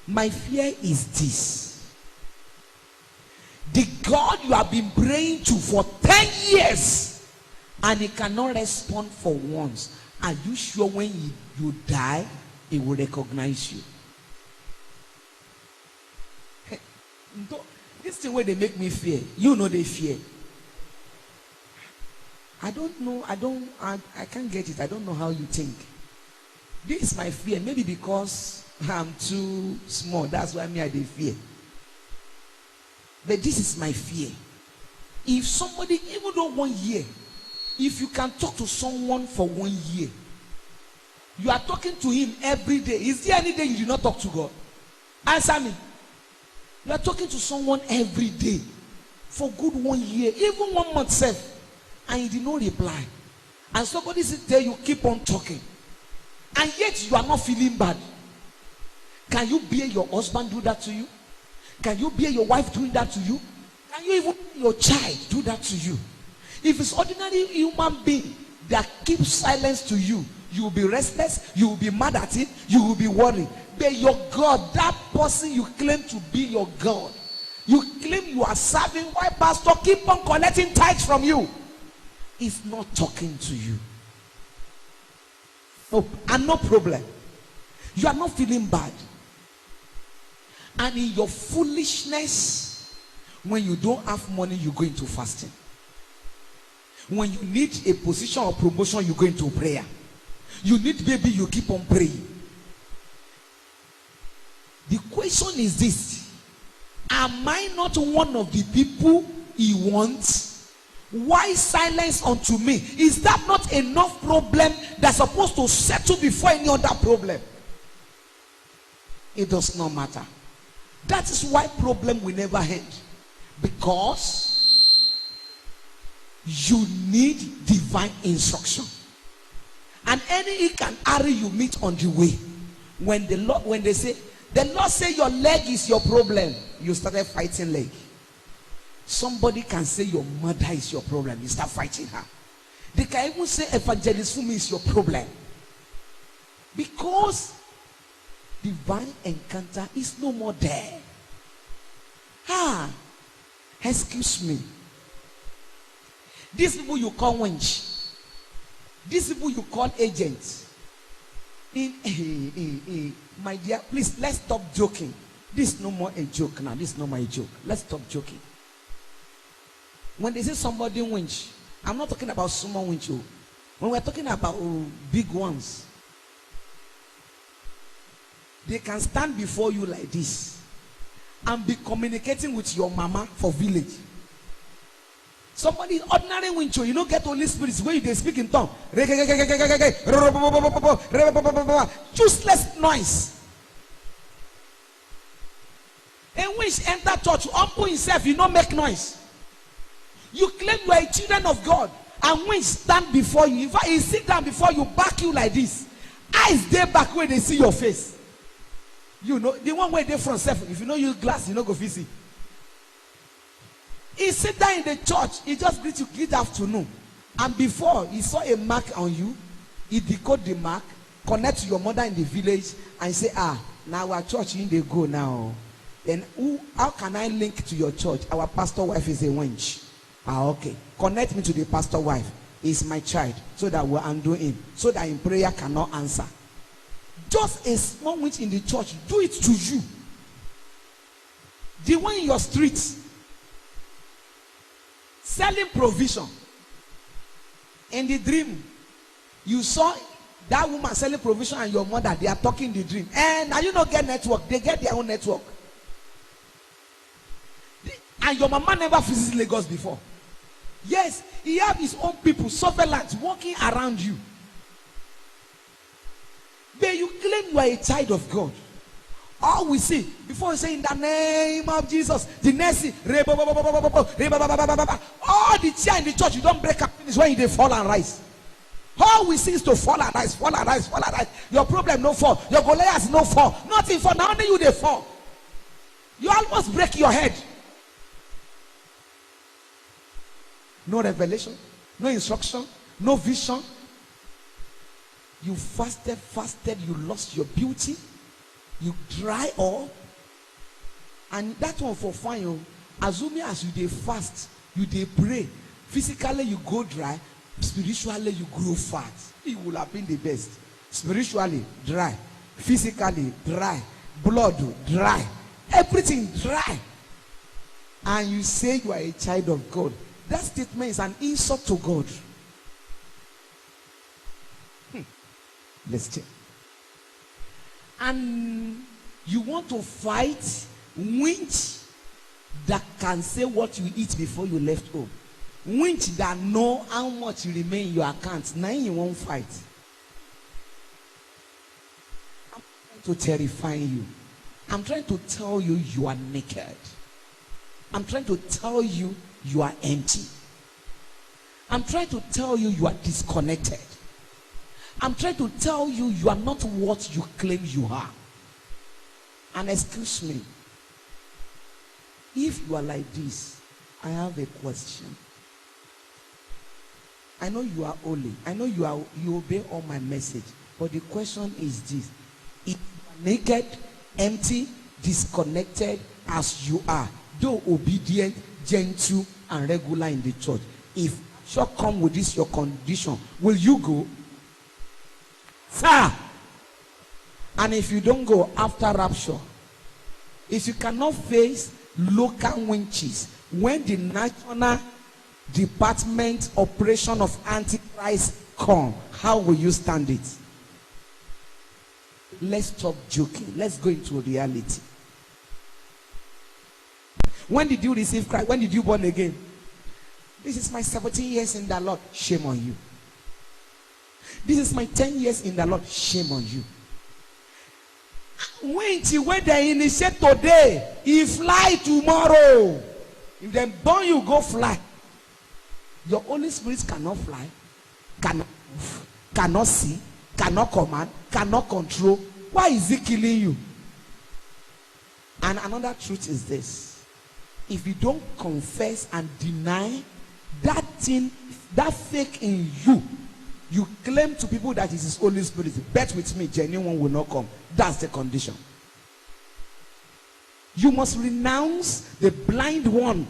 My fear is this. The God you have been praying to for 10 years and he cannot respond for once. Are you sure when you die, he will recognize you? This thing where they make me fear, you know they fear. I don't know, I can't get it. I don't know how you think. This is my fear. Maybe because I'm too small. That's why me I dey fear. But this is my fear. If somebody, even though 1 year, if you can talk to someone for 1 year, you are talking to him every day. Is there any day you do not talk to God? Answer me. You are talking to someone every day for good 1 year, even 1 month, sef, and you did not reply. And somebody sit there, you keep on talking, and yet you are not feeling bad. Can you bear your husband do that to you? Can you bear your wife doing that to you? Can you even your child do that to you? If it's ordinary human being that keeps silence to you, you will be restless, you will be mad at it, you will be worried. But your God, that person you claim to be your God, you claim you are serving, why pastor keep on collecting tithes from you? Is not talking to you. Oh, and no problem. You are not feeling bad. And in your foolishness, when you don't have money, you go into fasting. When you need a position or promotion, you go into prayer. You need baby, you keep on praying. The question is this: am I not one of the people he wants? Why silence unto me? Is that not enough problem that's supposed to settle before any other problem? It does not matter. That is why problem will never end. Because you need divine instruction. And any can hurry you meet on the way. When they say, the Lord say your leg is your problem, you started fighting leg. Somebody can say your mother is your problem, you start fighting her. They can even say evangelism is your problem. Because divine encounter is no more there. Excuse me. These people you call wench, these people you call agents. My dear, please, let's stop joking. This is no more a joke now. This is no more a joke. Let's stop joking. When they say somebody winch, I'm not talking about small winch. When we're talking about big ones, they can stand before you like this and be communicating with your mama for village. Somebody ordinary wincho, you don't get Holy Spirit where they speak in tongue. Useless noise. And when you enter church, you humble himself, you don't make noise. You claim you are a children of God. And when he stand before you, in fact, he sit down before you, back you like this. Eyes there back where they see your face. You know, the one where they front self. If you don't use glass, you don't go see. He sit down in the church, he just greet you good afternoon. And before he saw a mark on you, he decode the mark, connect to your mother in the village, and say, now our church in they go now. Then how can I link to your church? Our pastor wife is a wench. Okay. Connect me to the pastor wife. He's my child. So that we'll undo him. So that in prayer cannot answer. Just a small witch in the church. Do it to you. The one in your streets. Selling provision. In the dream. You saw that woman selling provision and your mother. They are talking in the dream. And now you don't get network. They get their own network. And your mama never visited Lagos before. Yes, he have his own people, surveillance, walking around you. But you claim you are a child of God. All we see, before you say in the name of Jesus, the next thing, all the chair in the church, you don't break up, is when they fall and rise. All we see is to fall and rise, fall and rise, fall and rise. Your problem no fall. Your Goliath no fall. Nothing fall. Now only you they fall. You almost break your head. No revelation, no instruction, no vision. You fasted, you lost your beauty, you dry up, and that one for fine. Assuming as you dey fast, you dey pray, physically you go dry, spiritually you grow fat. It will have been the best. Spiritually dry, physically dry, blood dry, everything dry, and you say you are a child of God. That statement is an insult to God. Let's check. And you want to fight winch that can say what you eat before you left home. Winch that know how much you remain in your account. Now you won't fight. I'm trying to terrify you. I'm trying to tell you you are naked. I'm trying to tell you you are empty. I'm trying to tell you you are disconnected. I'm trying to tell you you are not what you claim you are. And excuse me, if you are like this, I have a question. I know you are holy. I know you obey all my message. But the question is this: if you are naked, empty, disconnected as you are, though obedient, gentle, and regular in the church, if shall come with this your condition, will you go? Sir. And if you don't go after rapture, if you cannot face local winches, when the national department operation of Antichrist come, how will you stand it? Let's stop joking. Let's go into reality. When did you receive Christ? When did you born again? This is my 17 years in the Lord. Shame on you. This is my 10 years in the Lord. Shame on you. When they initiate today, he fly tomorrow. If they burn you, go fly. Your Holy Spirit cannot fly, cannot move, cannot see, cannot command, cannot control. Why is he killing you? And another truth is this: if you don't confess and deny that thing, that fake in you, you claim to people that it is Holy Spirit. Bet with me, genuine will not come. That's the condition. You must renounce the blind one.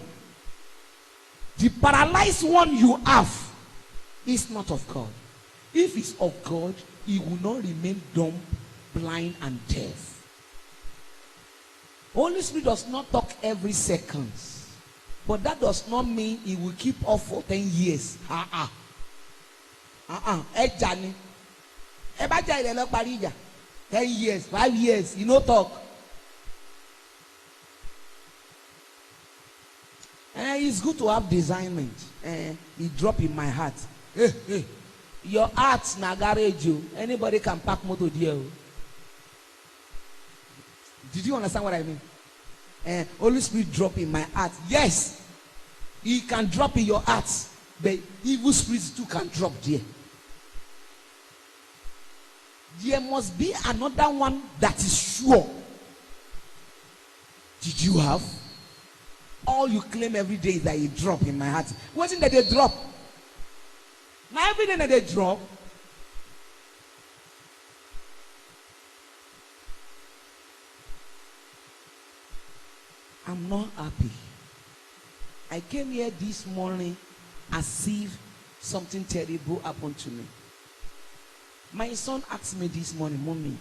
The paralyzed one you have is not of God. If it's of God, he will not remain dumb, blind, and deaf. Holy Spirit does not talk every second. But that does not mean he will keep off for 10 years. Johnny. 10 years, 5 years, you know talk. it's good to have discernment. It drop in my heart. Hey. Your heart na garage. Anybody can park motor there. Did you understand what I mean? Holy Spirit drop in my heart. Yes, He can drop in your heart, but evil spirits too can drop there. There must be another one that is sure. Did you have? All you claim every day is that you drop in my heart. Wasn't that they drop? Now every day that they drop, I'm not happy. I came here this morning as if something terrible happened to me. My son asked me this morning, Mommy,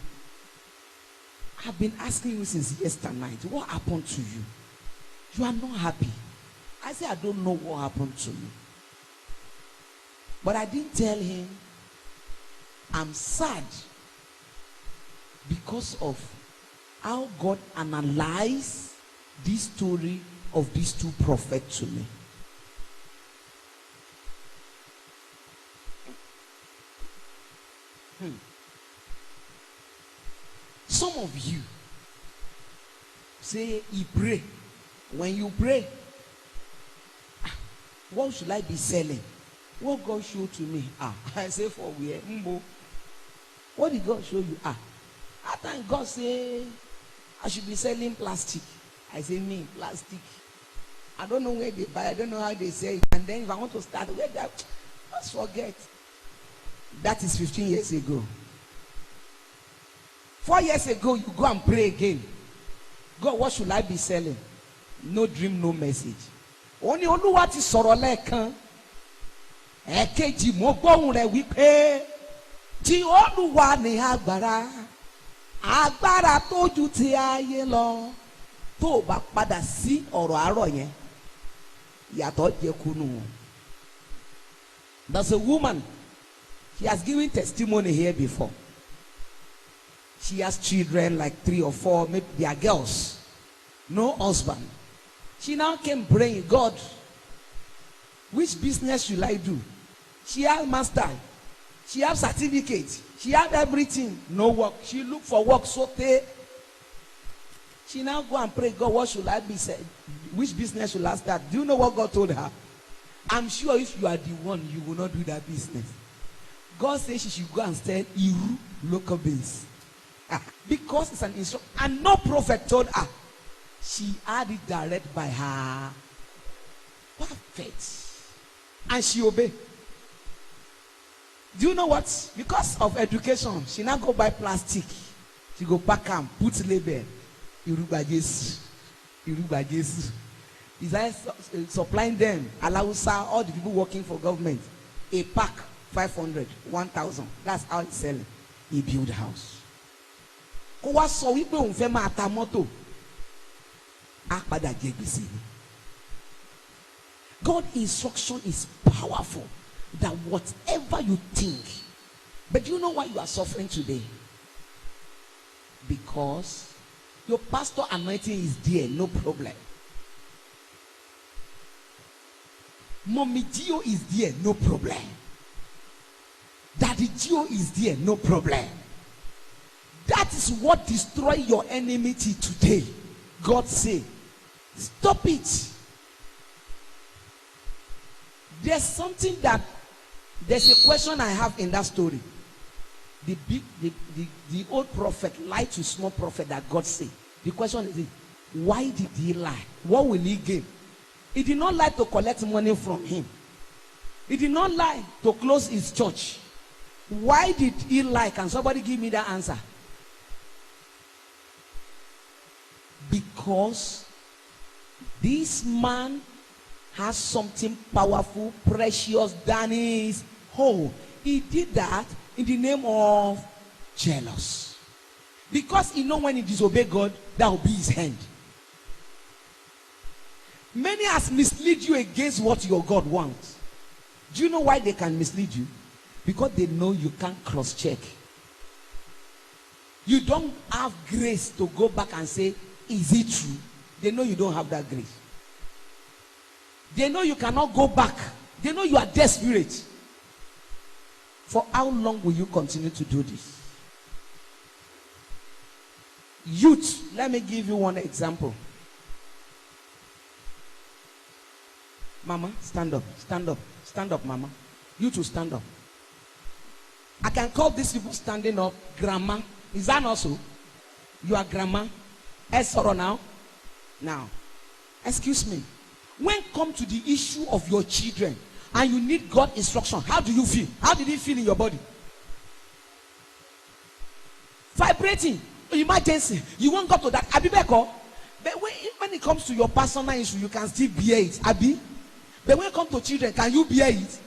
I've been asking you since yesterday night, what happened to you? You are not happy. I said, I don't know what happened to me. But I didn't tell him I'm sad because of how God analyzed this story of these two prophets to me. Some of you say you pray. When you pray, what should I be selling? What God showed to me? I say for where? What did God show you? I thank God say I should be selling plastic. I say me plastic. I don't know where they buy. I don't know how they sell it. And then if I want to start, where that? Let's forget. That is 15 years ago. 4 years ago, you go and pray again. God, what should I be selling? No dream, no message. Only what is sọ̀rọ̀ èkejì mo gbóhùn rẹ̀ wípé tí Olúwa ní agbára tó ju ti ayé lọ. Tó o bá padà sí ọ̀rọ̀ àárọ̀ yẹn, ìyàtọ̀ jẹ́ kúnnù. There's a woman, she has given testimony here before. She has children like 3 or 4, maybe they are girls. No husband. She now came praying, God, which business should I do? She has master. She has certificate. She had everything. No work. She looked for work so they. She now go and pray, God, what should I be said? Which business should I start? Do you know what God told her? I'm sure if you are the one, you will not do that business. God says she should go and sell Iru local beans. Because it's an instruction. And no prophet told her. She had it direct by her. Perfect. And she obeyed. Do you know what? Because of education, she now go buy plastic. She go pack and put label. Irubajesu. Is that supplying them, Alausa, all the people working for government, a pack, 500, 1,000. That's how he's selling. He built a house. God's instruction is powerful. That whatever you think, but you know why you are suffering today? Because your pastor anointing is there, no problem. Mommy Gio is there, no problem. Daddy Gio is there, no problem. That is what destroy your enmity today. God say, stop it. There's something that there's a question I have in that story. The old prophet lied to small prophet that God said. The question is, why did he lie? What will he gain? He did not lie to collect money from him. He did not lie to close his church. Why did he lie? Can somebody give me that answer? Because this man has something powerful, precious than his whole. He did that in the name of jealous. Because he know when he disobey God, that will be his hand. Many has mislead you against what your God wants. Do you know why they can mislead you? Because they know you can't cross-check. You don't have grace to go back and say, is it true? They know you don't have that grace. They know you cannot go back. They know you are desperate. For how long will you continue to do this? Youth, let me give you one example. Mama, stand up, stand up, stand up, mama. You too, stand up. I can call these people standing up grandma. Is that not so? You are grandma. Sorrow now. Now, excuse me. When come to the issue of your children and you need God instruction, how do you feel? How did it feel in your body? Vibrating. Emergency. You won't go to that. Abi beko. But when it comes to your personal issue, you can still bear it. Abi. But when it comes to children, can you bear it?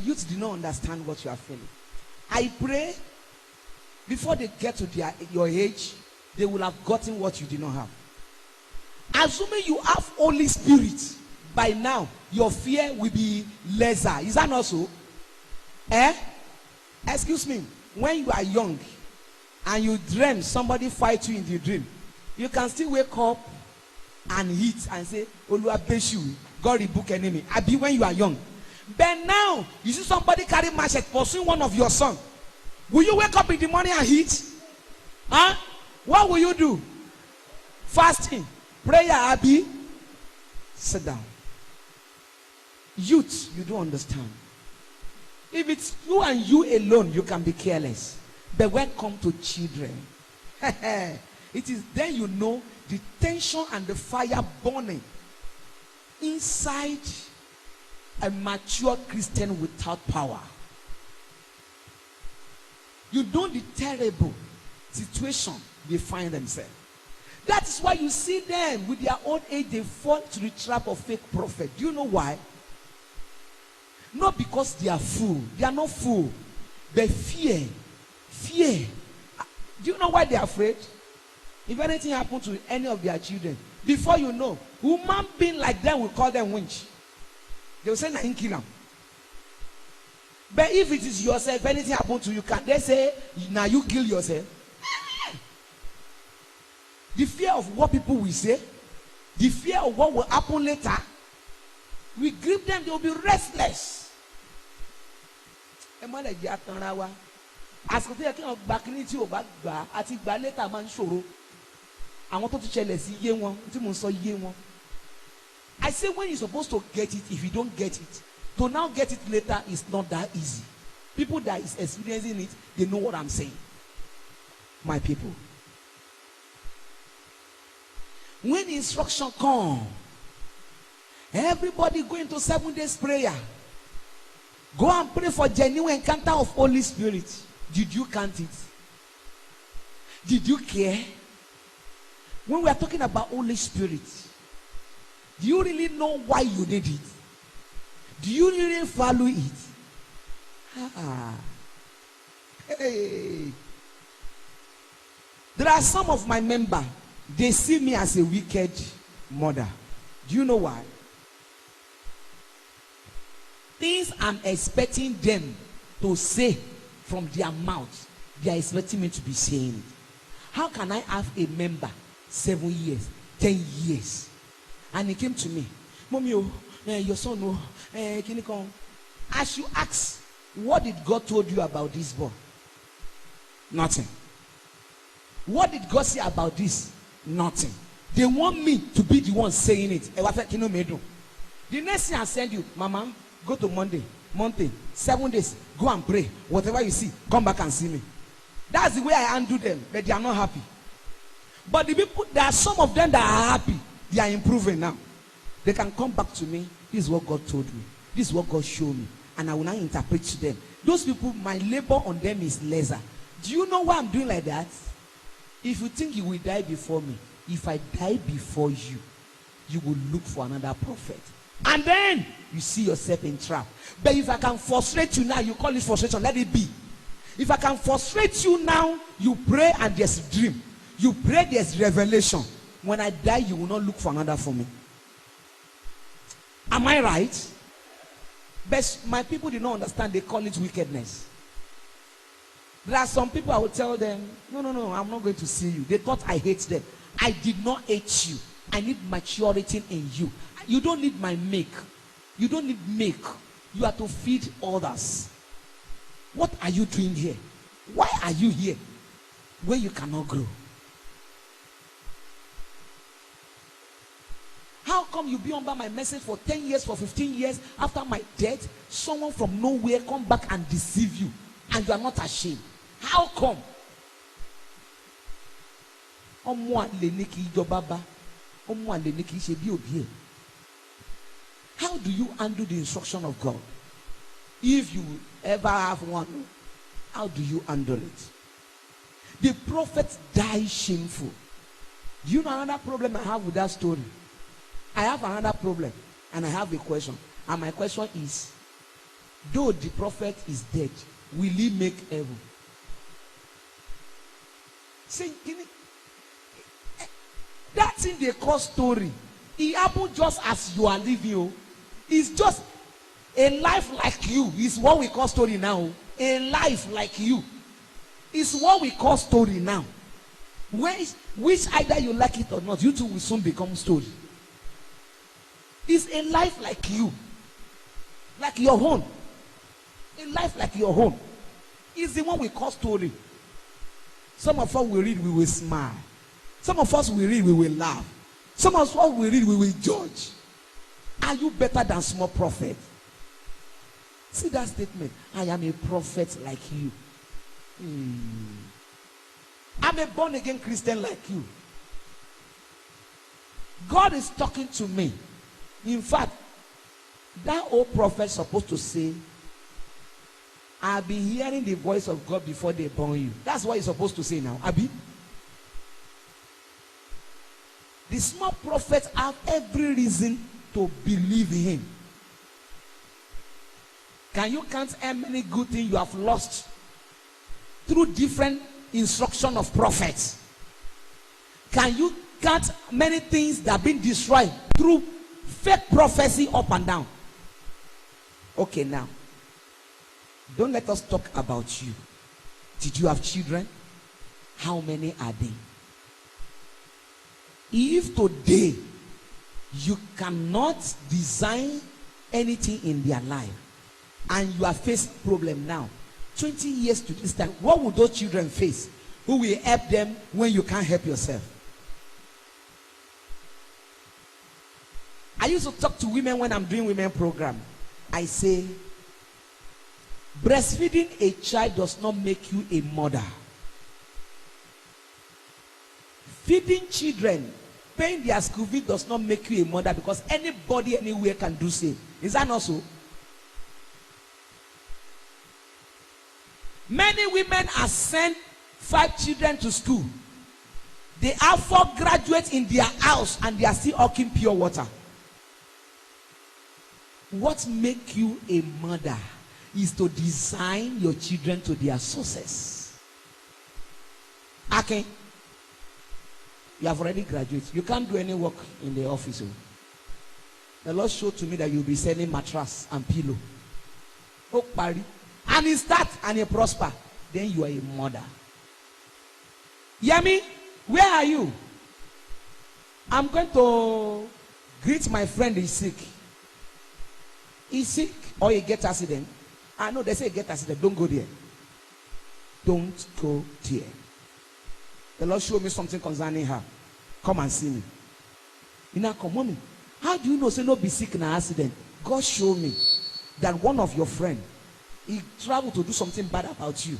Youth do not understand what you are feeling. I pray before they get to your age, they will have gotten what you did not have. Assuming you have Holy Spirit, by now your fear will be lesser. Is that not so? Excuse me. When you are young and you dream somebody fight you in the dream, you can still wake up and hit and say, Oluwa bless you, God rebuke enemy. I be when you are young. But now you see somebody carry machete pursuing one of your sons. Will you wake up in the morning and hit? What will you do? Fasting, prayer, Abi. Sit down. Youth, you don't understand. If it's you and you alone, you can be careless. But when it comes to children, it is then you know the tension and the fire burning inside a mature Christian without power. You know the terrible situation they find themselves. That is why you see them with their old age, they fall to the trap of fake prophet. Do you know why? Not because they are fool. They are not fool. But fear. Fear. Do you know why they are afraid? If anything happens to any of their children, before you know, human being like them will call them winch. They will say, "Na him kill them." But if it is yourself, if anything happens to you, can they say, "Now you kill yourself"? The fear of what people will say, the fear of what will happen later, we grip them, they will be restless. Àsìkò tó yẹ kí wọn gba kíní tí ò bá gbà àti gbà létà máa ń ṣòro. Àwọn tó ti ṣẹlẹ̀ sí yé wọn tí mò ń sọ yé wọn. I say when you're supposed to get it, if you don't get it, to now get it later is not that easy. People that is experiencing it, they know what I'm saying. My people. When the instruction come, everybody go into 7 days prayer. Go and pray for genuine encounter of Holy Spirit. Did you count it? Did you care? When we are talking about Holy Spirit, do you really know why you need it? Do you really value it? Hey. There are some of my members, they see me as a wicked mother. Do you know why? Things I'm expecting them to say from their mouth, they are expecting me to be saying it. How can I have a member 7 years, 10 years? And he came to me, "Mommy, your son, can you come?" As you ask, what did God told you about this boy? Nothing. What did God say about this? Nothing. They want me to be the one saying it. The next thing I send you, "Mama, go to Monday, 7 days, go and pray. Whatever you see, come back and see me." That's the way I handle them, but they are not happy. But the people, there are some of them that are happy. They are improving now. They can come back to me. "This is what God told me. This is what God showed me." And I will now interpret to them. Those people, my labor on them is lesser. Do you know why I'm doing like that? If you think you will die before me, if I die before you, you will look for another prophet. And then you see yourself in trap. But if I can frustrate you now, you call it frustration, let it be. If I can frustrate you now, you pray and there's dream. You pray, there's revelation. When I die, you will not look for another for me. Am I right? But my people did not understand. They call it wickedness. There are some people I will tell them, no, I'm not going to see you. They thought I hate them. I did not hate you. I need maturity in you. You don't need my milk. You don't need milk. You are to feed others. What are you doing here? Why are you here where you cannot grow? How come you be under my message for 10 years, for 15 years, after my death, someone from nowhere come back and deceive you, and you are not ashamed? How come? How do you handle the instruction of God? If you ever have one, how do you handle it? The prophet died shameful. Do you know another problem I have with that story? I have another problem, and I have a question. And my question is, though the prophet is dead, will he make heaven? See, that thing they call story, it happened just as you are living. It's just a life like you is what we call story now. A life like you is what we call story now. Which either you like it or not, you two will soon become story. It's a life like you, like your own. A life like your own is the one we call story. Some of us will read, we will smile. Some of us will read, we will laugh. Some of us will read, we will judge. Are you better than small prophet? See that statement. I am a prophet like you. I'm a born again Christian like you. God is talking to me. In fact, that old prophet supposed to say, I've been hearing the voice of God before they born you. That's what he's supposed to say now. Abi? The small prophets have every reason to believe in him. Can you count how many good things you have lost through different instruction of prophets? Can you count many things that have been destroyed through fake prophecy up and down? Okay, now, don't let us talk about you. Did you have children? How many are they? If today you cannot design anything in their life and you are facing problem now, 20 years to this time, what will those children face? Who will help them when you can't help yourself? I used to talk to women when I'm doing women program. I say, breastfeeding a child does not make you a mother. Feeding children, paying their school fee does not make you a mother, because anybody anywhere can do same. Is that not so? Many women are sent 5 children to school. They have 4 graduates in their house and they are still hawking pure water. What makes you a mother is to design your children to their success. Okay. You have already graduated. You can't do any work in the office. The Lord showed to me that you'll be selling mattress and pillow. And he starts and he prosper. Then you are a mother. Yami, where are you? I'm going to greet my friend. He's sick. He's sick or he get accident. I know they say get accident. Don't go there. Don't go there. The Lord showed me something concerning her. Come and see me. You know, come, mommy. How do you know say no be sick in an accident? God showed me that one of your friends, he traveled to do something bad about you.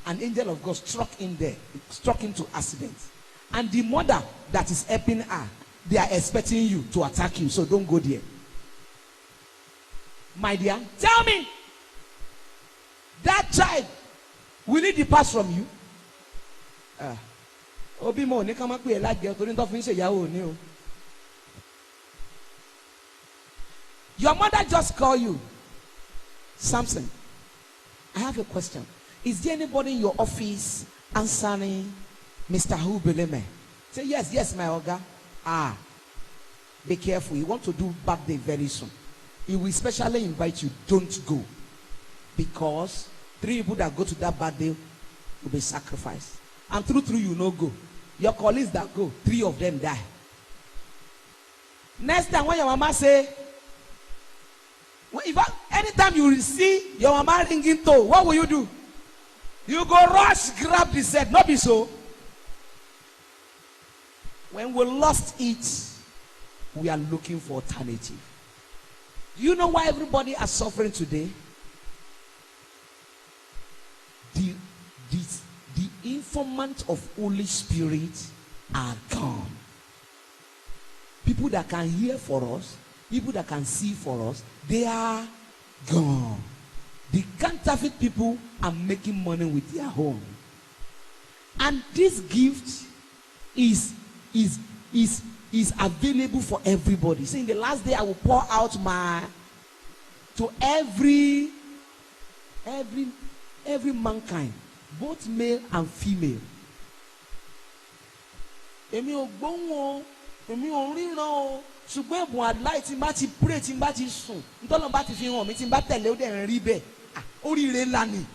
An angel of God struck in there, struck into accident. And the mother that is helping her, they are expecting you to attack you. So don't go there. My dear, tell me, that child, will it depart from you? Your mother just called you. Samson, I have a question. Is there anybody in your office answering Mr. Hubeleme? Say, yes, my Oga. Be careful. You want to do birthday very soon. He will specially invite you. Don't go. Because 3 people that go to that birthday will be sacrificed. And through you no go. Your colleagues that go, 3 of them die. Next time when your mama say, anytime you see your mama ringing toe, what will you do? You go rush, grab the set. Not be so. When we lost it, we are looking for alternative. Do you know why everybody is suffering today? The informant of Holy Spirit are gone. People that can hear for us, people that can see for us, they are gone. The counterfeit people are making money with their own. And this gift is available for everybody. See, in the last day I will pour out to every mankind, both male and female. Èmi ò gbóhùn o, èmi ò ríran o, ṣùgbọ́n ẹ̀bùn àdúrà tí n bá ti pray, tí n bá ti sùn, ntọ́lọ́n bá ti fi hàn mí, tí n bá tẹ̀lé ó dẹ̀ ń rí bẹ́ẹ̀. Oríire ńlá ni.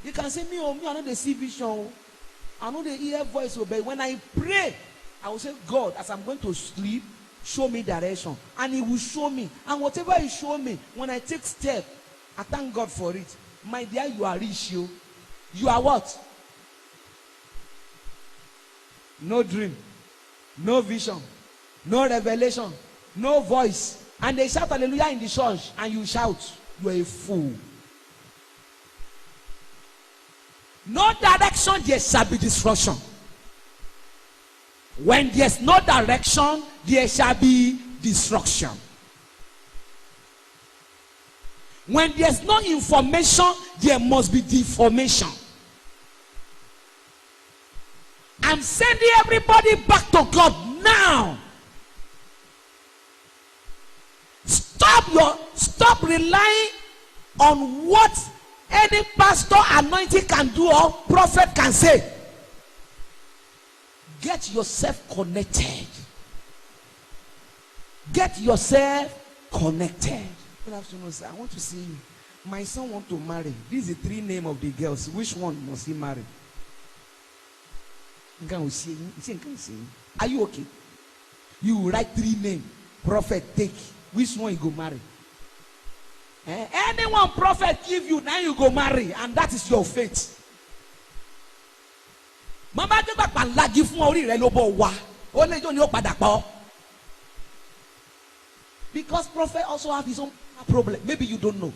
You can say me, I no dey see vision, I no dey hear voice, but when I pray, I will say, God, as I'm going to sleep, show me direction, and He will show me. And whatever He show me, when I take step, I thank God for it. My dear, you are rich, you. You are what? No dream, no vision, no revelation, no voice. And they shout hallelujah in the church, and you shout, you are a fool. No direction, there shall be destruction. When there's no direction, there shall be destruction. When there's no information, there must be deformation. I'm sending everybody back to God now. Stop relying on what any pastor anointing can do or prophet can say. Get yourself connected. Get yourself connected. Good afternoon, sir. I want to see you. My son wants to marry. This is the 3 names of the girls. Which one must he marry? Are you okay? You write 3 names. Prophet, take. Which one you go marry? Anyone prophet give you, now you go marry. And that is your fate. Mama gbé pàpà ńlá gi fún orí rẹ ló bọ̀ wá. Ó lè jọ ní ó padà pọ̀. Because prophet also have his own problem. Maybe you don't know.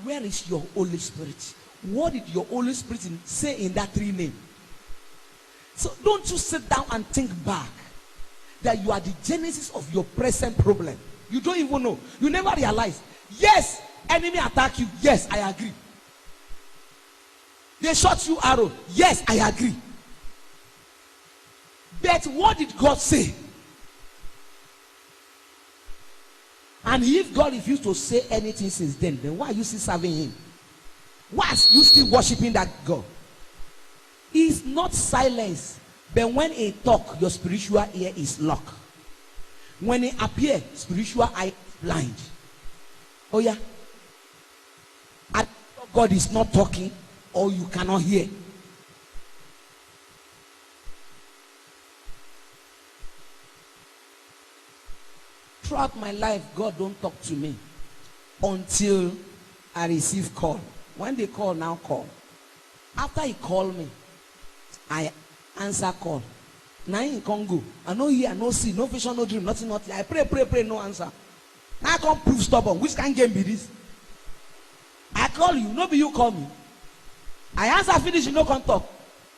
Where is your Holy Spirit? What did your Holy Spirit say in that 3 names? So don't you sit down and think back that you are the genesis of your present problem. You don't even know. You never realize. Yes, enemy attack you. Yes, I agree. They shot you arrow. Yes, I agree. But what did God say? And if God refused to say anything since then why are you still serving Him? Why are you still worshiping that God? He's not silenced. But when He talk, your spiritual ear is locked. When He appear, spiritual eye blind. Oh yeah. And God is not talking, or you cannot hear. Throughout my life, God don't talk to me until I receive call. When they call, now call. After He call me, I answer call. Now in Congo, I no hear, no see, no vision, no dream, nothing. I pray, no answer. Now I can't prove stubborn. Which kind of game be this? I call you, no be you call me. I answer finish, you no come talk.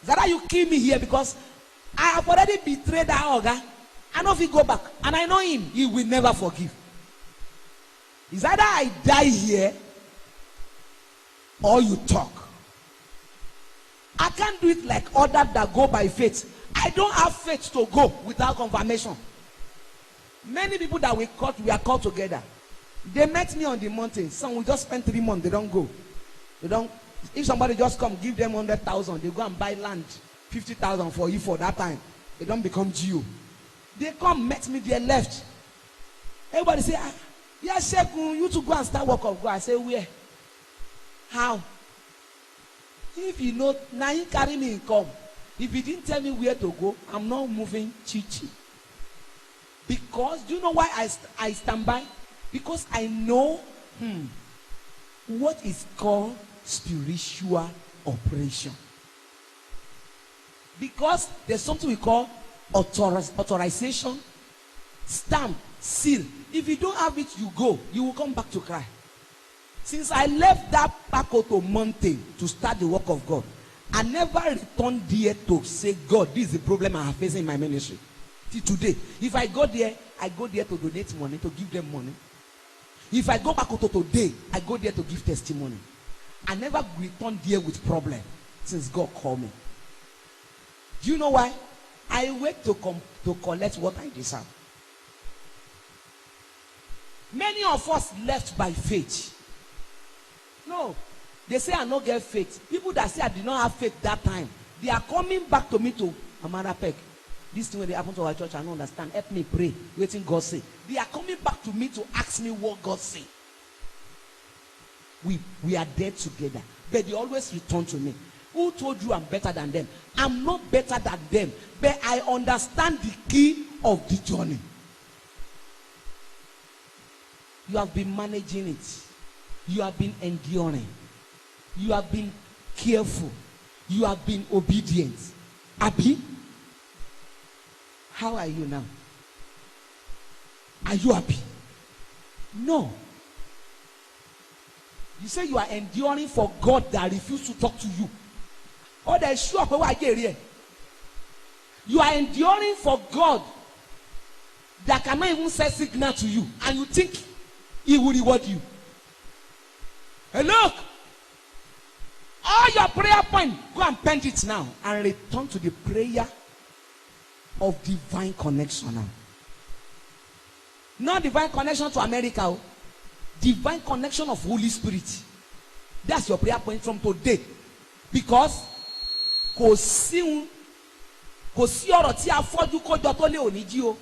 That you kill me here because I have already betrayed that organ. I know if he go back, and I know him, he will never forgive. It's either I die here or you talk. I can't do it like others that go by faith. I don't have faith to go without confirmation. Many people that we are called together, they met me on the mountain. Some will just spend 3 months, they don't go. They don't. If somebody just come, give them 100,000, they go and buy land, 50,000 for you for that time. They don't become Geo. They come, met me, they left. Everybody say, yes, Shekun, you to go and start work of God. I say, where? How? If you know, now you carry me in come. If you didn't tell me where to go, I'm not moving chichi. Because, do you know why I stand by? Because I know what is called spiritual operation. Because there's something we call authorization, stamp, seal. If you don't have it, you will come back to cry. Since I left that Pakoto mountain to start the work of God, I never returned there to say, God, this is the problem I have facing in my ministry. Till today, if I go there to donate money, to give them money. If I go back today, I go there to give testimony. I never return there with problem since God called me. Do you know why? I wait to collect what I deserve. Many of us left by faith. No, they say I don't get faith. People that say I did not have faith that time, they are coming back to me to Amara Peck. This thing when they happen to our church, I don't understand. Help me pray. Waiting God say. They are coming back to me to ask me what God say. We are there together. But they always return to me. Who told you I'm better than them? I'm not better than them. But I understand the key of the journey. You have been managing it. You have been enduring. You have been careful. You have been obedient. Abi? How are you now? Are you happy? No. You say you are enduring for God that refused to talk to you. Oh, there is sure where I get here. You are enduring for God that cannot even send signal to you, and you think He will reward you. Hey, look. All your prayer points, go and pen it now and return to the prayer of divine connection now. Not divine connection to America. Oh. Divine connection of Holy Spirit. That's your prayer point from today. Because kò sí ọ̀rọ̀ tí afọ́jú kójọ tó lé òní jí o.